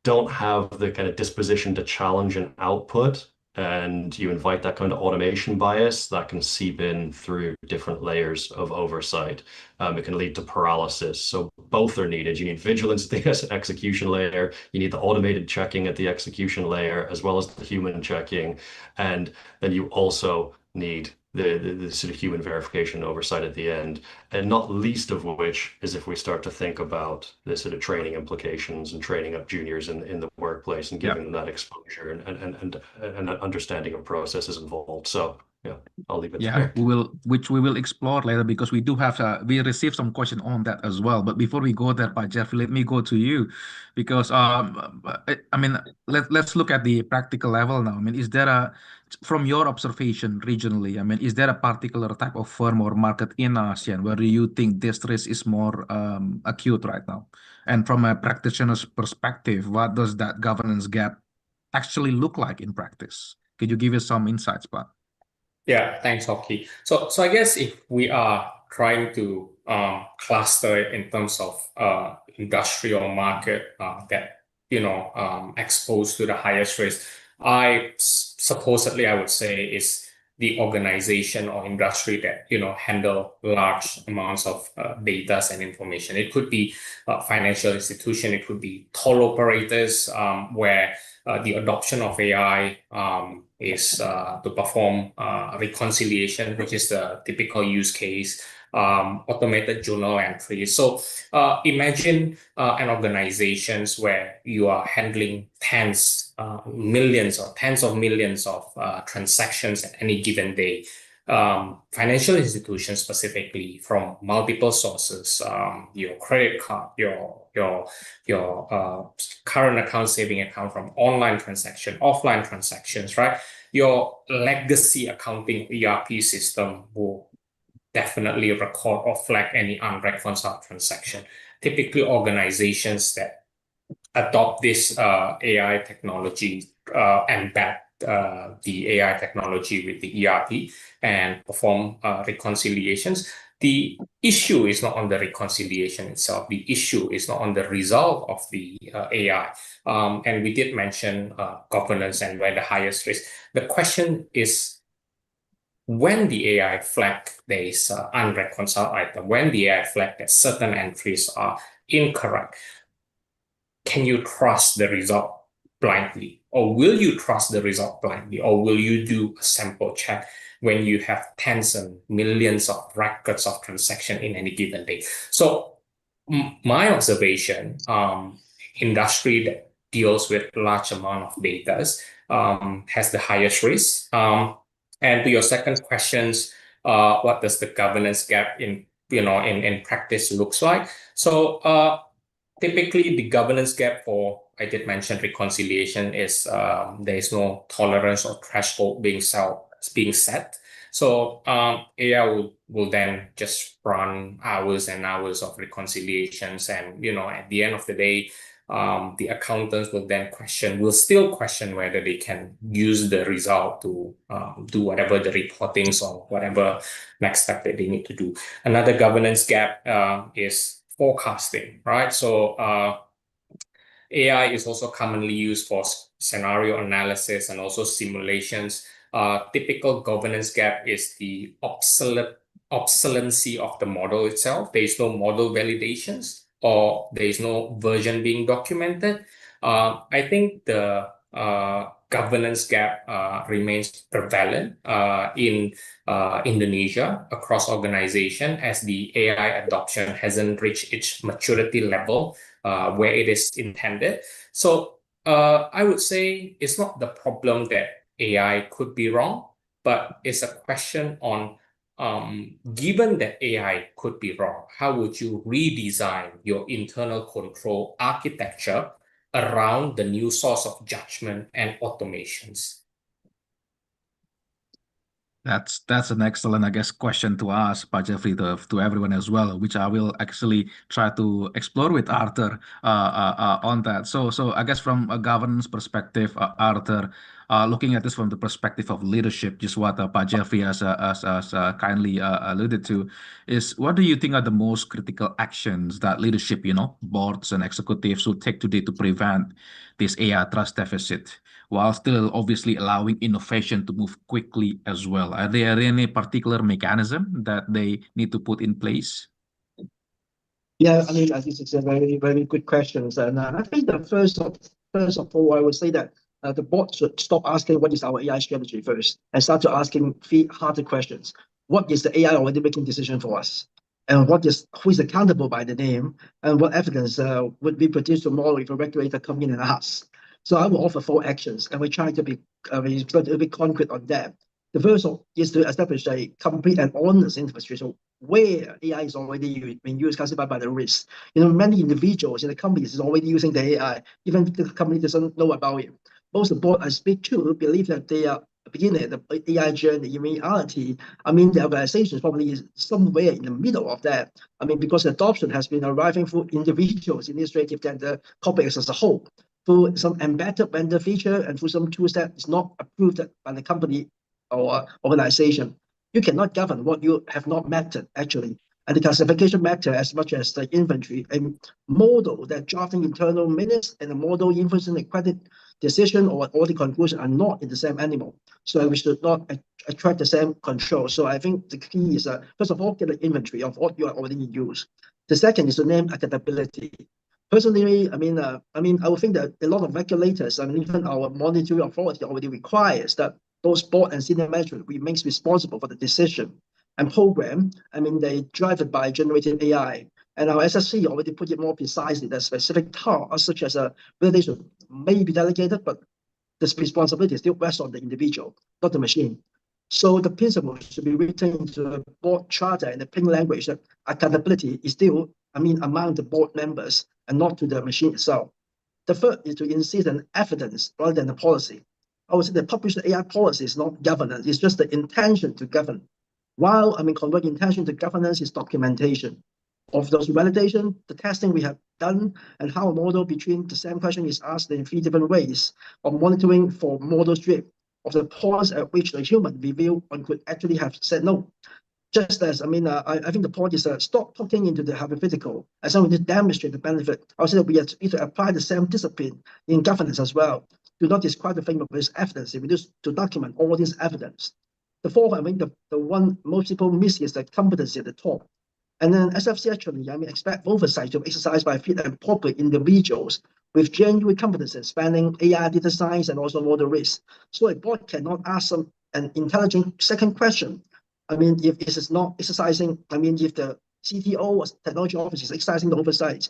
don't have the kind of disposition to challenge an output, and you invite that kind of automation bias, that can seep in through different layers of oversight. It can lead to paralysis. So both are needed. You need vigilance at the execution layer. You need the automated checking at the execution layer, as well as the human checking. And then you also need the sort of human verification oversight at the end, and not least of which is if we start to think about the sort of training implications and training up juniors in the workplace and giving them that exposure and understanding of processes involved. So yeah, I'll leave it there. Which we will explore later, because we do have we received some question on that as well. But before we go there, Pak Jeffrey, let me go to you, because I mean, let's look at the practical level now. I mean, is there from your observation regionally, I mean, is there a particular type of firm or market in ASEAN where you think this risk is more acute right now? And from a practitioner's perspective, what does that governance gap actually look like in practice? Could you give us some insights, Pak? Yeah, thanks, Hockey. So I guess if we are trying to cluster it in terms of industrial market that exposed to the highest risk, supposedly I would say is the organization or industry that handle large amounts of data and information. It could be financial institution, it could be toll operators, where the adoption of AI is to perform reconciliation, which is the typical use case, automated journal entries. So imagine an organizations where you are handling millions or tens of millions of transactions at any given day. Financial institutions specifically from multiple sources, your credit card, your current account, saving account, from online transaction, offline transactions, right? Your legacy accounting ERP system will definitely record or flag any unreconciled transaction. Typically, organizations that adopt this AI technology, embed the AI technology with the ERP and perform reconciliations. The issue is not on the reconciliation itself. The issue is not on the result of the AI. And we did mention governance and where the highest risk. The question is, when the AI flag there is unreconciled item, when the AI flag that certain entries are incorrect, can you trust the result blindly? Or will you trust the result blindly? Or will you do a sample check when you have tens and millions of records of transaction in any given day? So my observation, industry that deals with large amount of data has the highest risk. And to your second questions, what does the governance gap in practice looks like? So typically, the governance gap for, I did mention reconciliation, is there is no tolerance or threshold being set. So AI will then just run hours and hours of reconciliations, and at the end of the day, the accountants will still question whether they can use the result to do whatever the reportings or whatever next step that they need to do. Another governance gap is forecasting, right? So AI is also commonly used for scenario analysis and also simulations. Typical governance gap is the obsolency of the model itself. There is no model validations, or there is no version being documented. I think the governance gap remains prevalent in Indonesia across organization, as the AI adoption hasn't reached its maturity level where it is intended. So I would say it's not the problem that AI could be wrong, but it's a question on, given that AI could be wrong, how would you redesign your internal control architecture around the new source of judgment and automations? That's an excellent, I guess, question to ask, Pak Jeffrey, to everyone as well, which I will actually try to explore with Arthur on that. So I guess from a governance perspective, Arthur, looking at this from the perspective of leadership, just what Pak Jeffrey has kindly alluded to, is what do you think are the most critical actions that leadership, boards and executives should take today to prevent this AI trust deficit, while still obviously allowing innovation to move quickly as well? Are there any particular mechanism that they need to put in place? Yeah, I mean, this is a very, very good question. And I think that first of all, I would say that the board should stop asking what is our AI strategy first, and start to asking harder questions. What is the AI already making decision for us? And who is accountable by the name? And what evidence would be produced tomorrow if a regulator come in and asks? So I will offer 4 actions, and we're trying to be concrete on that. The first is to establish a complete and honest infrastructure where AI is already being used, classified by the risk. Many individuals in the companies is already using the AI, even if the company doesn't know about it. Most of the board I speak to believe that they are beginning the AI journey. In reality, I mean, the organization is probably somewhere in the middle of that. I mean, because adoption has been arriving through individuals, administrative, and the corporate as a whole, through some embedded vendor feature and through some tools that is not approved by the company or organization. You cannot govern what you have not mapped, actually. And the classification matter as much as the inventory. A model that drafting internal minutes and a model influencing the credit decision or all the conclusion are not in the same animal. So we should not attract the same control. So I think the key is, first of all, get an inventory of what you are already in use. The second is to name accountability. Personally, I would think that a lot of regulators and even our monetary authority already requires that those board and senior management remains responsible for the decision and program. They drive it by generative AI. And our SSC already put it more precisely that specific tasks such as a validation may be delegated, but this responsibility still rests on the individual, not the machine. So the principle should be written into the board charter in the plain language that accountability is still, among the board members and not to the machine itself. The third is to insist on evidence rather than a policy. I would say the published AI policy is not governance, it's just the intention to govern. While converting intention to governance is documentation of those validation, the testing we have done, and how a model between the same question is asked in 3 different ways, of monitoring for model drift, of the pause at which the human review one could actually have said no. Just as, I think the point is stop talking into the hypothetical as someone to demonstrate the benefit. I would say that we need to apply the same discipline in governance as well. Do not describe the framework as evidence, we need to document all this evidence. The fourth, I think the one most people miss is the competency at the top. And then SFC actually, expect oversight to be exercised by fit and proper individuals with genuine competencies spanning AI, data science, and also model risk. So a board cannot ask an intelligent second question. If it is not exercising, if the CTO or technology office is exercising the oversight,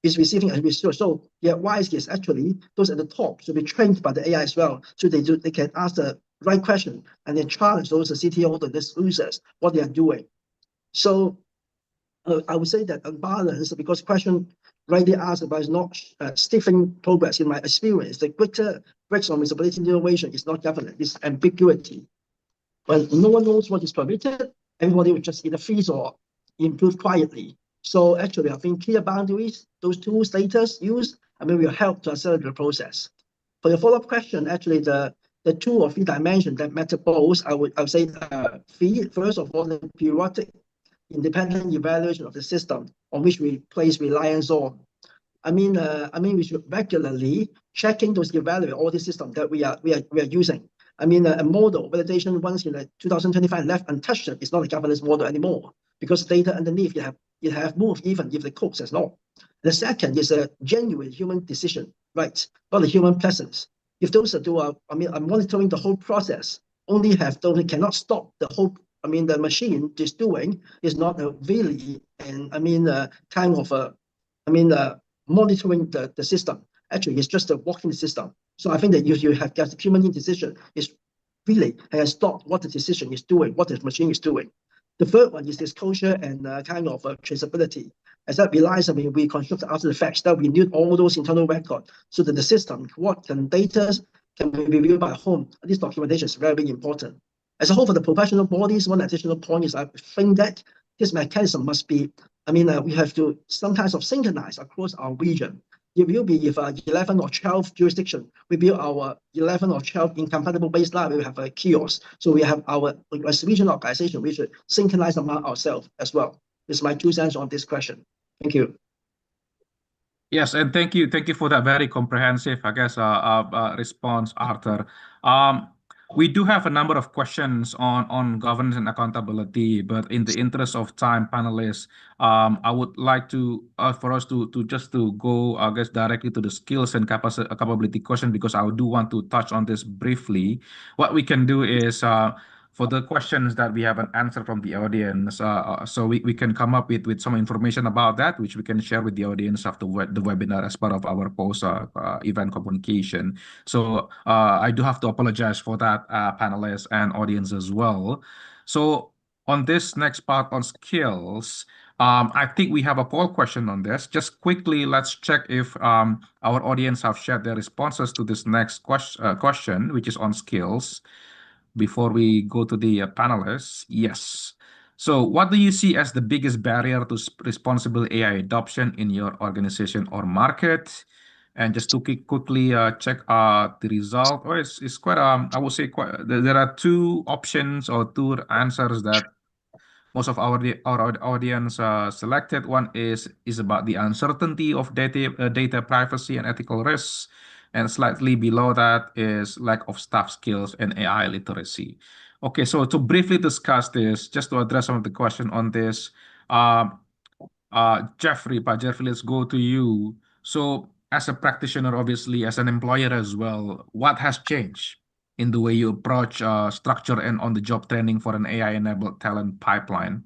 is receiving a resource. So yeah, why is actually those at the top should be trained by the AI as well, so they can ask the right question and then challenge those the CTO, the users, what they are doing. So I would say that on balance, because question rightly asked about is not stiffening progress in my experience, the greater breaks on visibility innovation is not governance, it's ambiguity. When no one knows what is permitted, everybody will just either freeze or improve quietly. So actually, I think clear boundaries, those two status used, will help to accelerate the process. For the follow-up question, actually the 2 or 3 dimensions that matter most, I would say 3. First of all, the periodic independent evaluation of the system on which we place reliance on. We should regularly checking those evaluate all the systems that we are using. A model validation once in 2025 left untouched is not a governance model anymore, because data underneath you have moved even if the code says no. The second is a genuine human decision, right? Not a human presence. If those are monitoring the whole process, only have those cannot stop the whole. The machine is doing is not really monitoring the system. Actually, it's just walking the system. So I think that if you have got the human decision, is really has stopped what the decision is doing, what the machine is doing. The third one is disclosure and traceability. As that relies, we construct after the fact that we need all those internal records so that the system, what can data can be reviewed by whom. This documentation is very important. As a whole, for the professional bodies, one additional point is I think that this mechanism must be, we have to sometimes synchronize across our region. It will be if 11 or 12 jurisdiction, we build our 11 or 12 incompatible baseline, we have a kiosk. So we have our regional organization, we should synchronize among ourselves as well. This is my 2 cents on this question. Thank you. Yes, and thank you for that very comprehensive, response, Arthur. We do have a number of questions on governance and accountability, but in the interest of time, panelists, I would like to for us to go, directly to the skills and capability question, because I do want to touch on this briefly. What we can do is for the questions that we haven't answered from the audience, so we can come up with some information about that, which we can share with the audience after the webinar as part of our post event communication. So I do have to apologize for that, panelists and audience as well. So on this next part on skills, I think we have a poll question on this. Just quickly, let's check if our audience have shared their responses to this next question, which is on skills. Before we go to the panelists, yes. So what do you see as the biggest barrier to responsible AI adoption in your organization or market? And just to quickly check the result, it's quite, I would say there are 2 options or 2 answers that most of our audience selected. One is about the uncertainty of data privacy and ethical risks. and slightly below that is lack of staff skills and AI literacy. Okay, so to briefly discuss this, just to address some of the question on this, Jeffrey, let's go to you. So, as a practitioner, obviously, as an employer as well, what has changed in the way you approach structure and on-the-job training for an AI-enabled talent pipeline?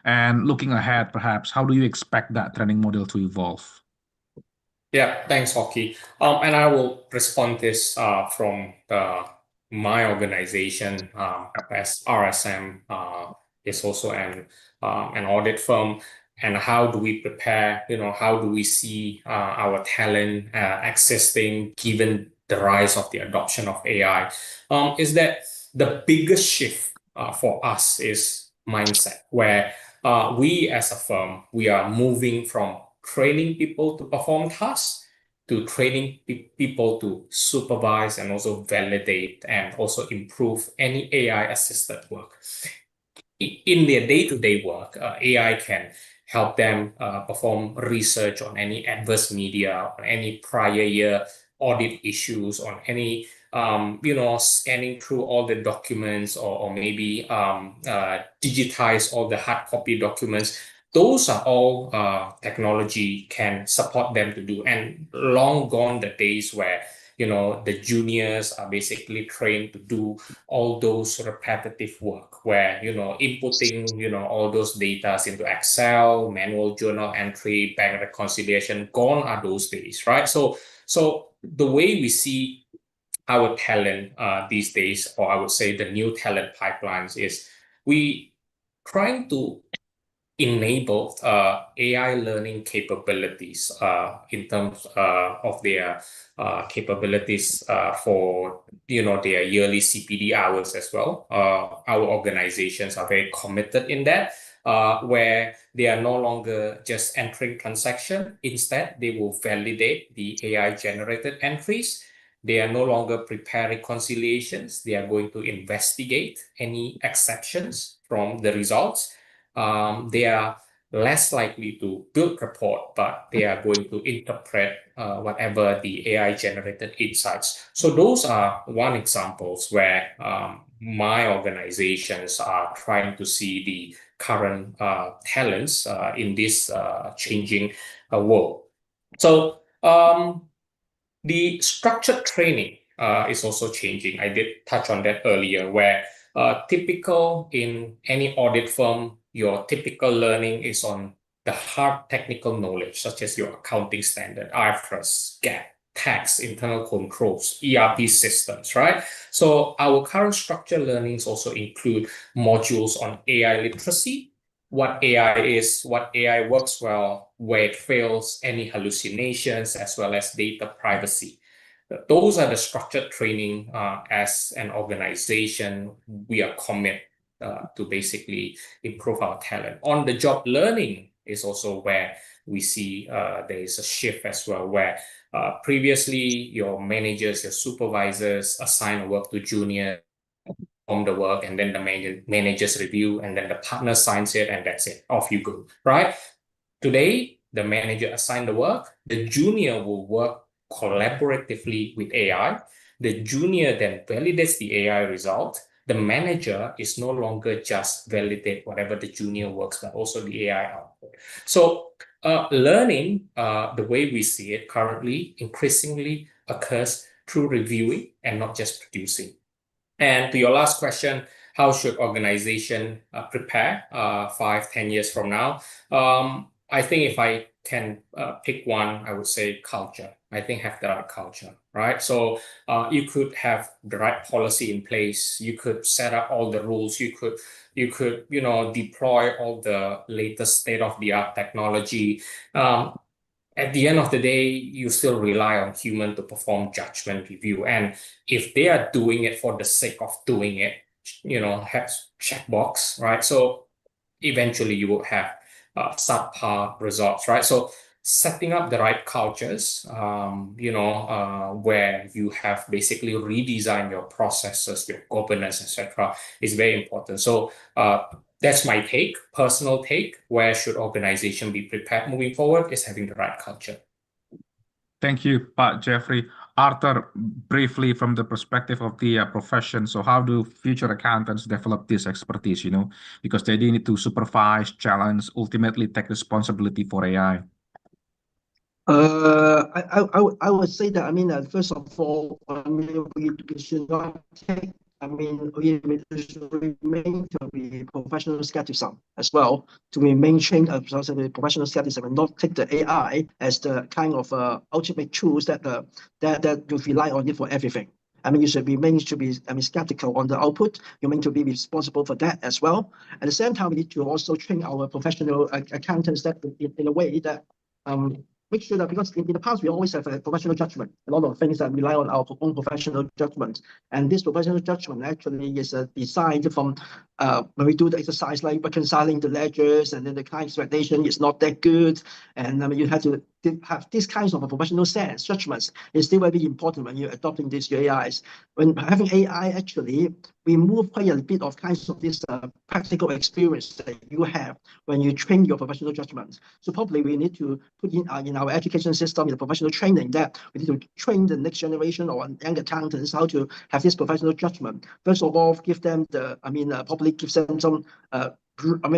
And looking ahead, perhaps, how do you expect that training model to evolve? Yeah, thanks, Hockey. And I will respond this from my organization, as RSM is also an audit firm. And how do we prepare? How do we see our talent existing given the rise of the adoption of AI? Is that the biggest shift for us is mindset, where we as a firm, we are moving from training people to perform tasks to training people to supervise and also validate and also improve any AI-assisted work. In their day-to-day work, AI can help them perform research on any adverse media, on any prior year audit issues, on any scanning through all the documents, or maybe digitize all the hard copy documents. Those are all technology can support them to do. And long gone the days where the juniors are basically trained to do all those repetitive work, where inputting all those data into Excel, manual journal entry, bank reconciliation. Gone are those days, right? So the way we see our talent these days, or I would say the new talent pipelines, is we trying to enable AI learning capabilities in terms of their capabilities for their yearly CPD hours as well. Our organizations are very committed in that, where they are no longer just entering transaction. Instead, they will validate the AI generated entries. They are no longer prepare reconciliations. They are going to investigate any exceptions from the results. They are less likely to build report, but they are going to interpret whatever the AI generated insights. So those are one examples where my organizations are trying to see the current talents in this changing world. So the structured training is also changing. I did touch on that earlier, where typical in any audit firm, your typical learning is on the hard technical knowledge, such as your accounting standard, IFRS, GAAP, tax, internal controls, ERP systems, right? So our current structured learnings also include modules on AI literacy, what AI is, what AI works well, where it fails, any hallucinations, as well as data privacy. Those are the structured training as an organization. We are committed to basically improve our talent. On the job learning is also where we see there is a shift as well, where previously your managers, your supervisors assign work to junior, on the work, and then the managers review, and then the partner signs it, and that's it. Off you go, right? Today, the manager assign the work. The junior will work collaboratively with AI. The junior then validates the AI result. The manager is no longer just validate whatever the junior works, but also the AI output. So learning, the way we see it currently, increasingly occurs through reviewing and not just producing. And to your last question, how should organization prepare 5-10 years from now? I think if I can pick one, I would say culture. I think have the right culture, right? So you could have the right policy in place. You could set up all the rules. You could deploy all the latest state-of-the-art technology. At the end of the day, you still rely on human to perform judgment review. And if they are doing it for the sake of doing it, have checkbox, right? So eventually you will have subpar results, right? So setting up the right cultures, where you have basically redesigned your processes, your governance, etc., is very important. So that's my take, personal take. Where should organization be prepared moving forward is having the right culture. Thank you, Pak Jeffrey. Arthur, briefly from the perspective of the profession, so how do future accountants develop this expertise, because they need to supervise, challenge, ultimately take responsibility for AI? I would say that, first of all, we should not take, we should remain to be professional skepticism as well, to remain trained as a professional skepticism and not take the AI as the kind of ultimate tools that you rely on it for everything. You should remain to be skeptical on the output. You mean to be responsible for that as well. At the same time, we need to also train our professional accountants that in a way that make sure that, because in the past we always have a professional judgment, a lot of things that rely on our own professional judgment, and this professional judgment actually is designed from when we do the exercise like reconciling the ledgers, and then the client expectation is not that good, and you have to have these kinds of a professional sense judgments is still very important when you're adopting these AIs. When having AI, actually remove quite a bit of kinds of this practical experience that you have when you train your professional judgment. So probably we need to put in our education system, in the professional training, that we need to train the next generation or young accountants how to have this professional judgment. First of all, give them the, probably give them some,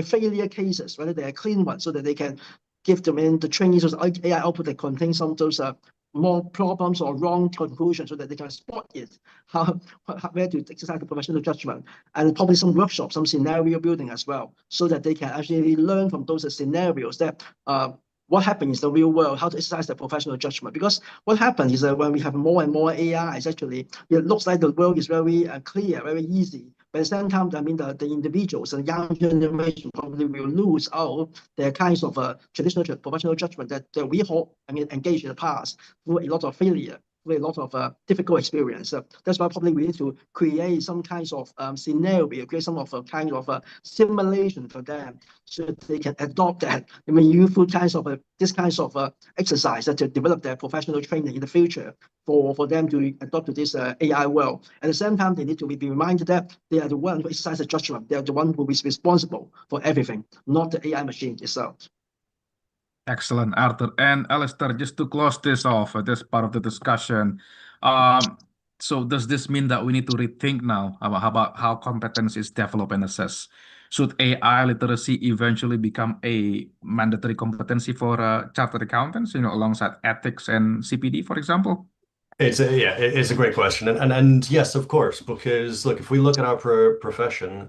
failure cases, whether they are clean ones, so that they can give them in the training, so AI output that contains some of those more problems or wrong conclusions, so that they can spot it, where to exercise the professional judgment, and probably some workshops, some scenario building as well, so that they can actually learn from those scenarios that what happens in the real world, how to exercise the professional judgment. Because what happens is that when we have more and more AIs, actually, it looks like the world is very clear, very easy. But at the same time, the individuals and young generation probably will lose out their kinds of traditional professional judgment that we engaged in the past through a lot of failure, a lot of difficult experience. That's why probably we need to create some kinds of scenario, create some of a kind of a simulation for them, so that they can adopt that. Useful kinds of this kinds of exercise to develop their professional training in the future for them to adopt to this AI world. At the same time, they need to be reminded that they are the one who exercise the judgment. They are the one who is responsible for everything, not the AI machine itself. Excellent, Arthur. And Alistair, just to close this off, this part of the discussion, so does this mean that we need to rethink now about how competence is developed and assessed? Should AI literacy eventually become a mandatory competency for chartered accountants, alongside ethics and CPD, for example? It's a great question, and yes, of course, because look, if we look at our profession,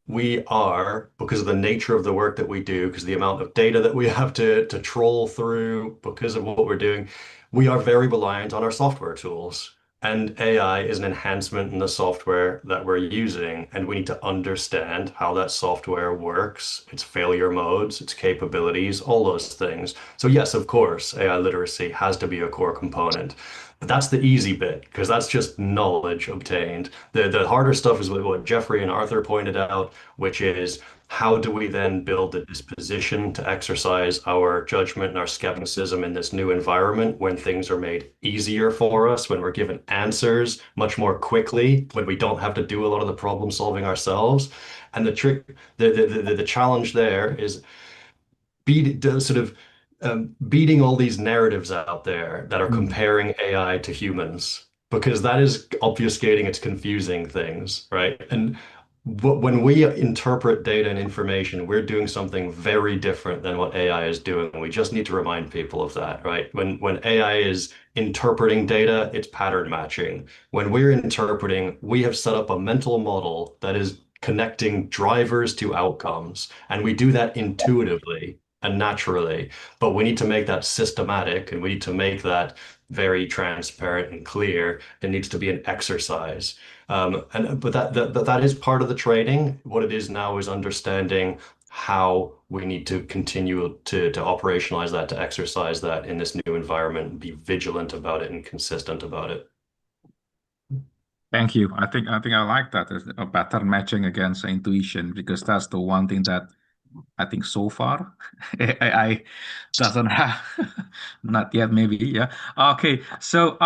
we are, because of the nature of the work that we do, because the amount of data that we have to troll through, because of what we're doing, we are very reliant on our software tools. And AI is an enhancement in the software that we're using, and we need to understand how that software works, its failure modes, its capabilities, all those things. So yes, of course, AI literacy has to be a core component. But that's the easy bit, because that's just knowledge obtained. The harder stuff is what Jeffrey and Arthur pointed out, which is how do we then build the disposition to exercise our judgment and our skepticism in this new environment when things are made easier for us, when we're given answers much more quickly, when we don't have to do a lot of the problem solving ourselves. And the challenge there is beating all these narratives out there that are comparing AI to humans, because that is obfuscating, it's confusing things, right? And when we interpret data and information, we're doing something very different than what AI is doing. We just need to remind people of that, right? When AI is interpreting data, it's pattern matching. When we're interpreting, we have set up a mental model that is connecting drivers to outcomes, and we do that intuitively and naturally, but we need to make that systematic, and we need to make that very transparent and clear. It needs to be an exercise. But that is part of the training. What it is now is understanding how we need to continue to operationalize that, to exercise that in this new environment, be vigilant about it and consistent about it. Thank you. I think I like that, a pattern matching against intuition, because that's the one thing that I think so far AI doesn't have. Not yet, maybe. Yeah. Okay. So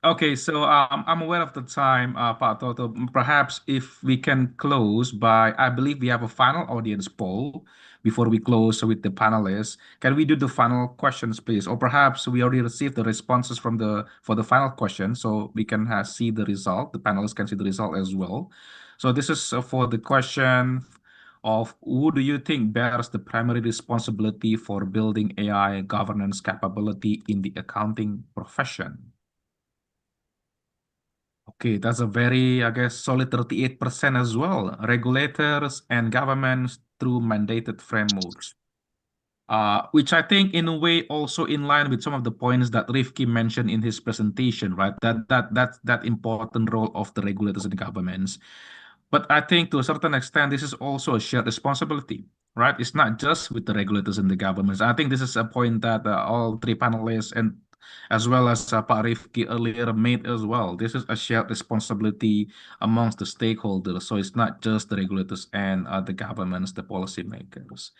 Okay, so I'm aware of the time, Pak Toto. Perhaps if we can close by, I believe we have a final audience poll before we close with the panelists. Can we do the final questions, please? Or perhaps we already received the responses for the final question, so we can see the result. The panelists can see the result as well. So this is for the question of who do you think bears the primary responsibility for building AI governance capability in the accounting profession? Okay, that's a very, I guess, solid 38% as well. Regulators and governments through mandated frameworks. Which I think in a way also in line with some of the points that Rifki mentioned in his presentation, right? That important role of the regulators and governments. But I think to a certain extent, this is also a shared responsibility, right? It's not just with the regulators and the governments. I think this is a point that all three panelists and as well as Pak Rifki earlier made as well. This is a shared responsibility amongst the stakeholders. So it's not just the regulators and the governments, the policymakers.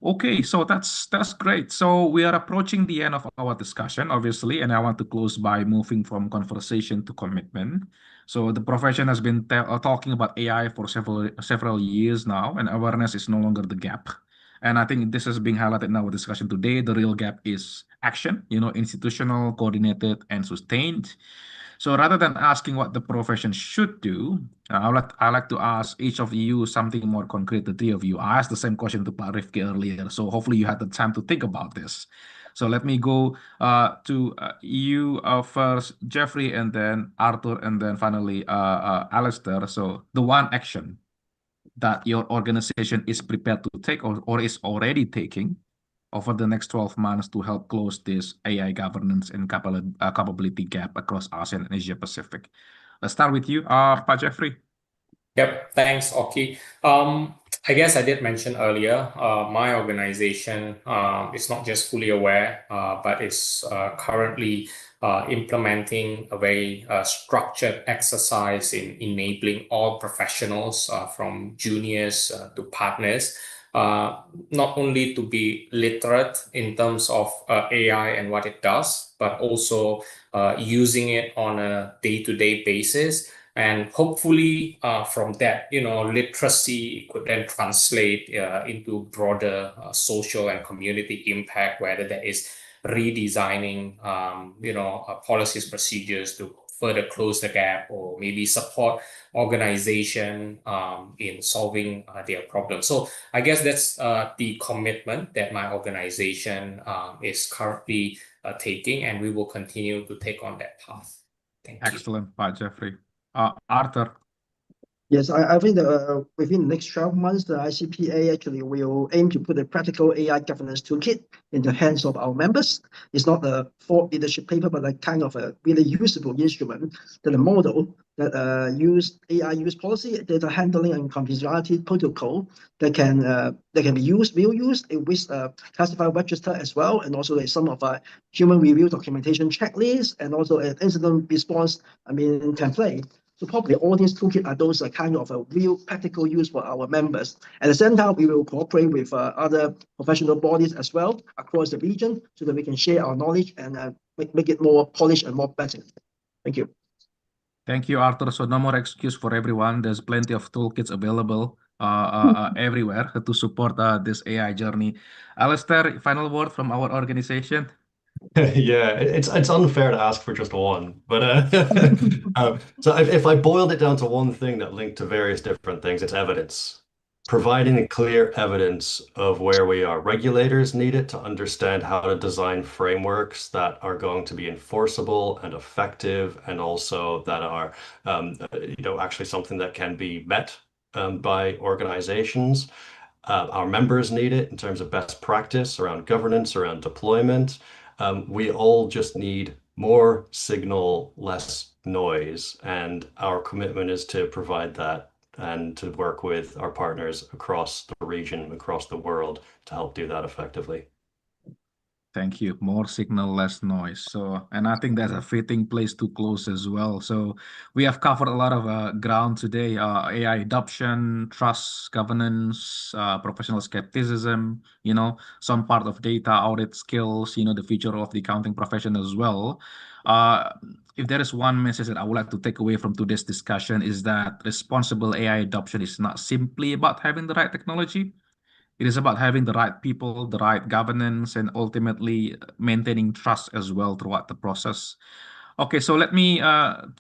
Okay, so that's great. So we are approaching the end of our discussion, obviously, and I want to close by moving from conversation to commitment. So the profession has been talking about AI for several years now, and awareness is no longer the gap. And I think this is being highlighted in our discussion today. The real gap is action, institutional, coordinated, and sustained. So rather than asking what the profession should do, I like to ask each of you something more concrete, the three of you. I asked the same question to Pak Rifki earlier, so hopefully you had the time to think about this. So let me go to you first, Jeffrey, and then Arthur, and then finally Alistair. So the one action that your organization is prepared to take or is already taking over the next 12 months to help close this AI governance and capability gap across ASEAN and Asia Pacific. Let's start with you, Pak Jeffrey. Yep, thanks, Oki. I guess I did mention earlier, my organization is not just fully aware, but is currently implementing a very structured exercise in enabling all professionals from juniors to partners, not only to be literate in terms of AI and what it does, but also using it on a day-to-day basis. And hopefully from that, literacy could then translate into broader social and community impact, whether that is redesigning, policies, procedures to further close the gap, or maybe support organization in solving their problems. So I guess that's the commitment that my organization is currently taking, and we will continue to take on that path. Thank you. Excellent, Pak Jeffrey. Arthur. Yes, I think that within the next 12 months, the ICPA actually will aim to put a practical AI governance toolkit in the hands of our members. It's not a thought leadership paper, but a kind of a really usable instrument that a model that use AI use policy, data handling and confidentiality protocol that can be used, will use with classified register as well, and also some of human review documentation checklist, and also an incident response template. So probably all these toolkits are those kind of a real practical use for our members. At the same time, we will cooperate with other professional bodies as well across the region so that we can share our knowledge and make it more polished and more better. Thank you. Thank you, Arthur. So no more excuse for everyone. There's plenty of toolkits available everywhere to support this AI journey. Alistair, final word from our organization. Yeah, it's unfair to ask for just one, but so if I boiled it down to one thing that linked to various different things, it's evidence. Providing clear evidence of where we are. Regulators need it to understand how to design frameworks that are going to be enforceable and effective, and also that are, actually something that can be met by organizations. Our members need it in terms of best practice around governance, around deployment. We all just need more signal, less noise, and our commitment is to provide that and to work with our partners across the region, across the world to help do that effectively. Thank you. More signal, less noise. So, and I think that's a fitting place to close as well. So, we have covered a lot of ground today: AI adoption, trust, governance, professional skepticism. Some part of data audit skills. The future of the accounting profession as well. If there is one message that I would like to take away from today's discussion is that responsible AI adoption is not simply about having the right technology. It is about having the right people, the right governance, and ultimately maintaining trust as well throughout the process. Okay, so let me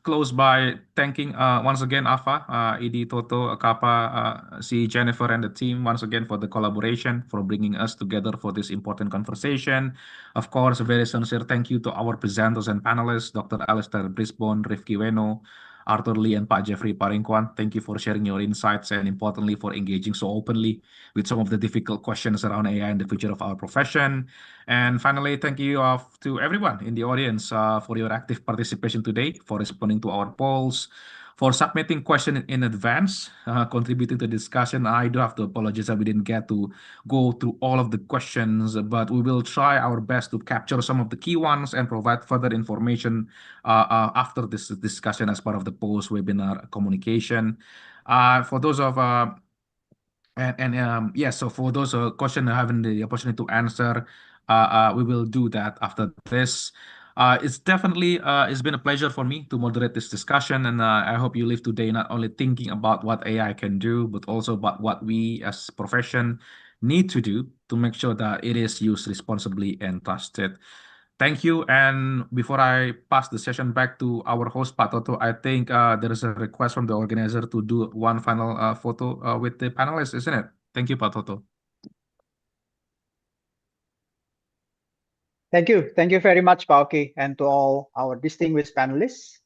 close by thanking once again AFA, ED Toto, CAPA, C Jennifer, and the team once again for the collaboration, for bringing us together for this important conversation. Of course, a very sincere thank you to our presenters and panelists, Dr. Alistair Brisbane, Rifki Weno, Arthur Lee, and Pak Jeffrey Paringkuan. Thank you for sharing your insights and importantly for engaging so openly with some of the difficult questions around AI and the future of our profession. And finally, thank you to everyone in the audience for your active participation today, for responding to our polls, for submitting questions in advance, contributing to the discussion. I do have to apologize that we didn't get to go through all of the questions, but we will try our best to capture some of the key ones and provide further information after this discussion as part of the post-webinar communication. For those of so for those questions having the opportunity to answer, we will do that after this. It's been a pleasure for me to moderate this discussion, and I hope you leave today not only thinking about what AI can do, but also about what we as a profession need to do to make sure that it is used responsibly and trusted. Thank you. And before I pass the session back to our host, Pak Toto, I think there is a request from the organizer to do one final photo with the panelists, isn't it? Thank you, Pak Toto. Thank you. Thank you very much, Pauki, and to all our distinguished panelists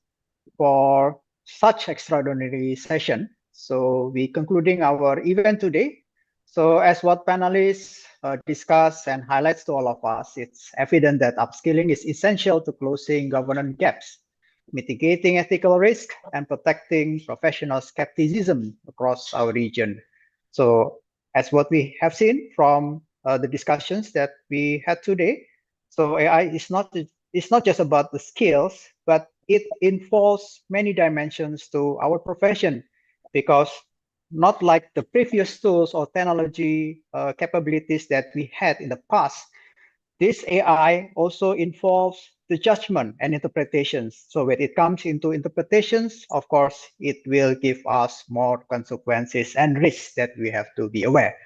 for such extraordinary session. So we concluding our event today. So as what panelists discuss and highlights to all of us, it's evident that upskilling is essential to closing governance gaps, mitigating ethical risk, and protecting professional skepticism across our region. So as what we have seen from the discussions that we had today, so AI is not just about the skills, but it involves many dimensions to our profession, because not like the previous tools or technology capabilities that we had in the past, this AI also involves the judgment and interpretations. So when it comes into interpretations, of course, it will give us more consequences and risks that we have to be aware.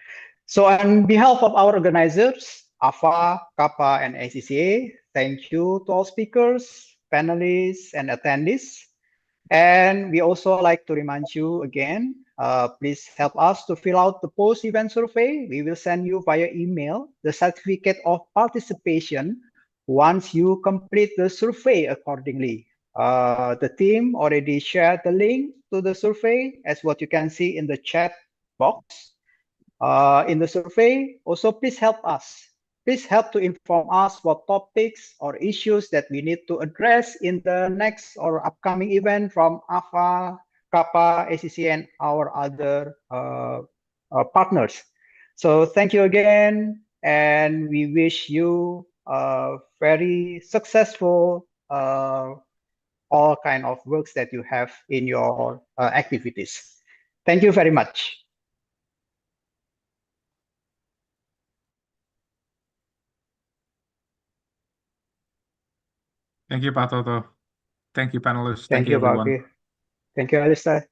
So on behalf of our organizers, AFA, CAPA, and ACCA, thank you to all speakers, panelists, and attendees. And we also like to remind you again, please help us to fill out the post-event survey. We will send you via email the certificate of participation once you complete the survey accordingly. The team already shared the link to the survey as what you can see in the chat box. In the survey, also please help us. Please help to inform us what topics or issues that we need to address in the next or upcoming event from AFA, CAPA, ACCA, and our other partners. So thank you again, and we wish you very successful all kind of works that you have in your activities. Thank you very much. Thank you, Pak Toto. Thank you, panelists. Thank you, everyone. Baki. Thank you, Alistair.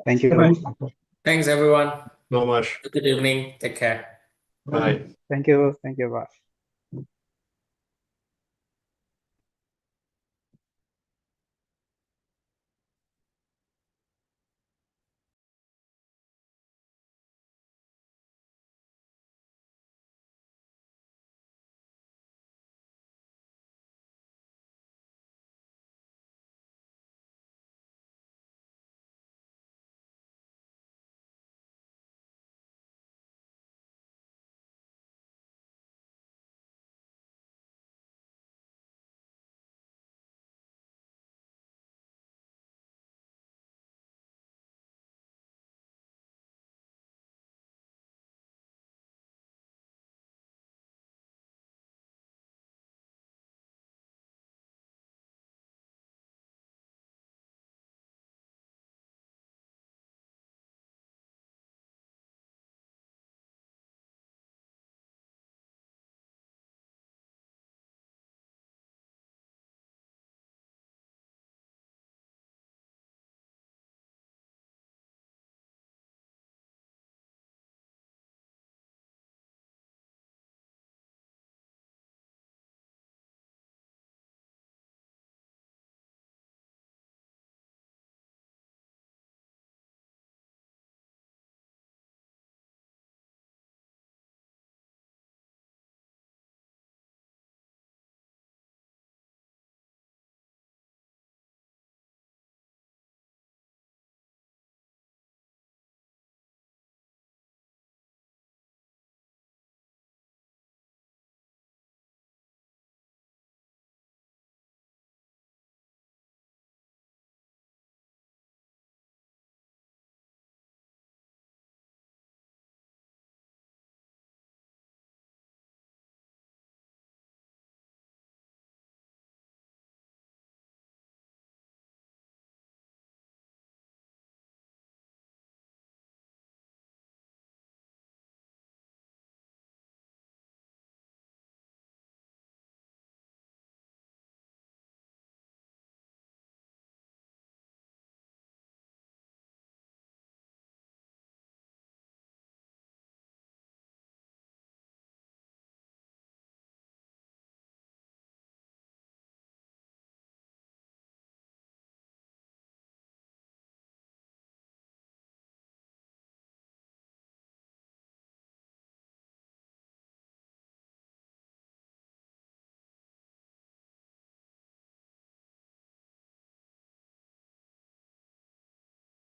Thank you. Bye. Thanks, everyone. So much. Good evening. Take care. Bye. Thank you. Thank you, Bye.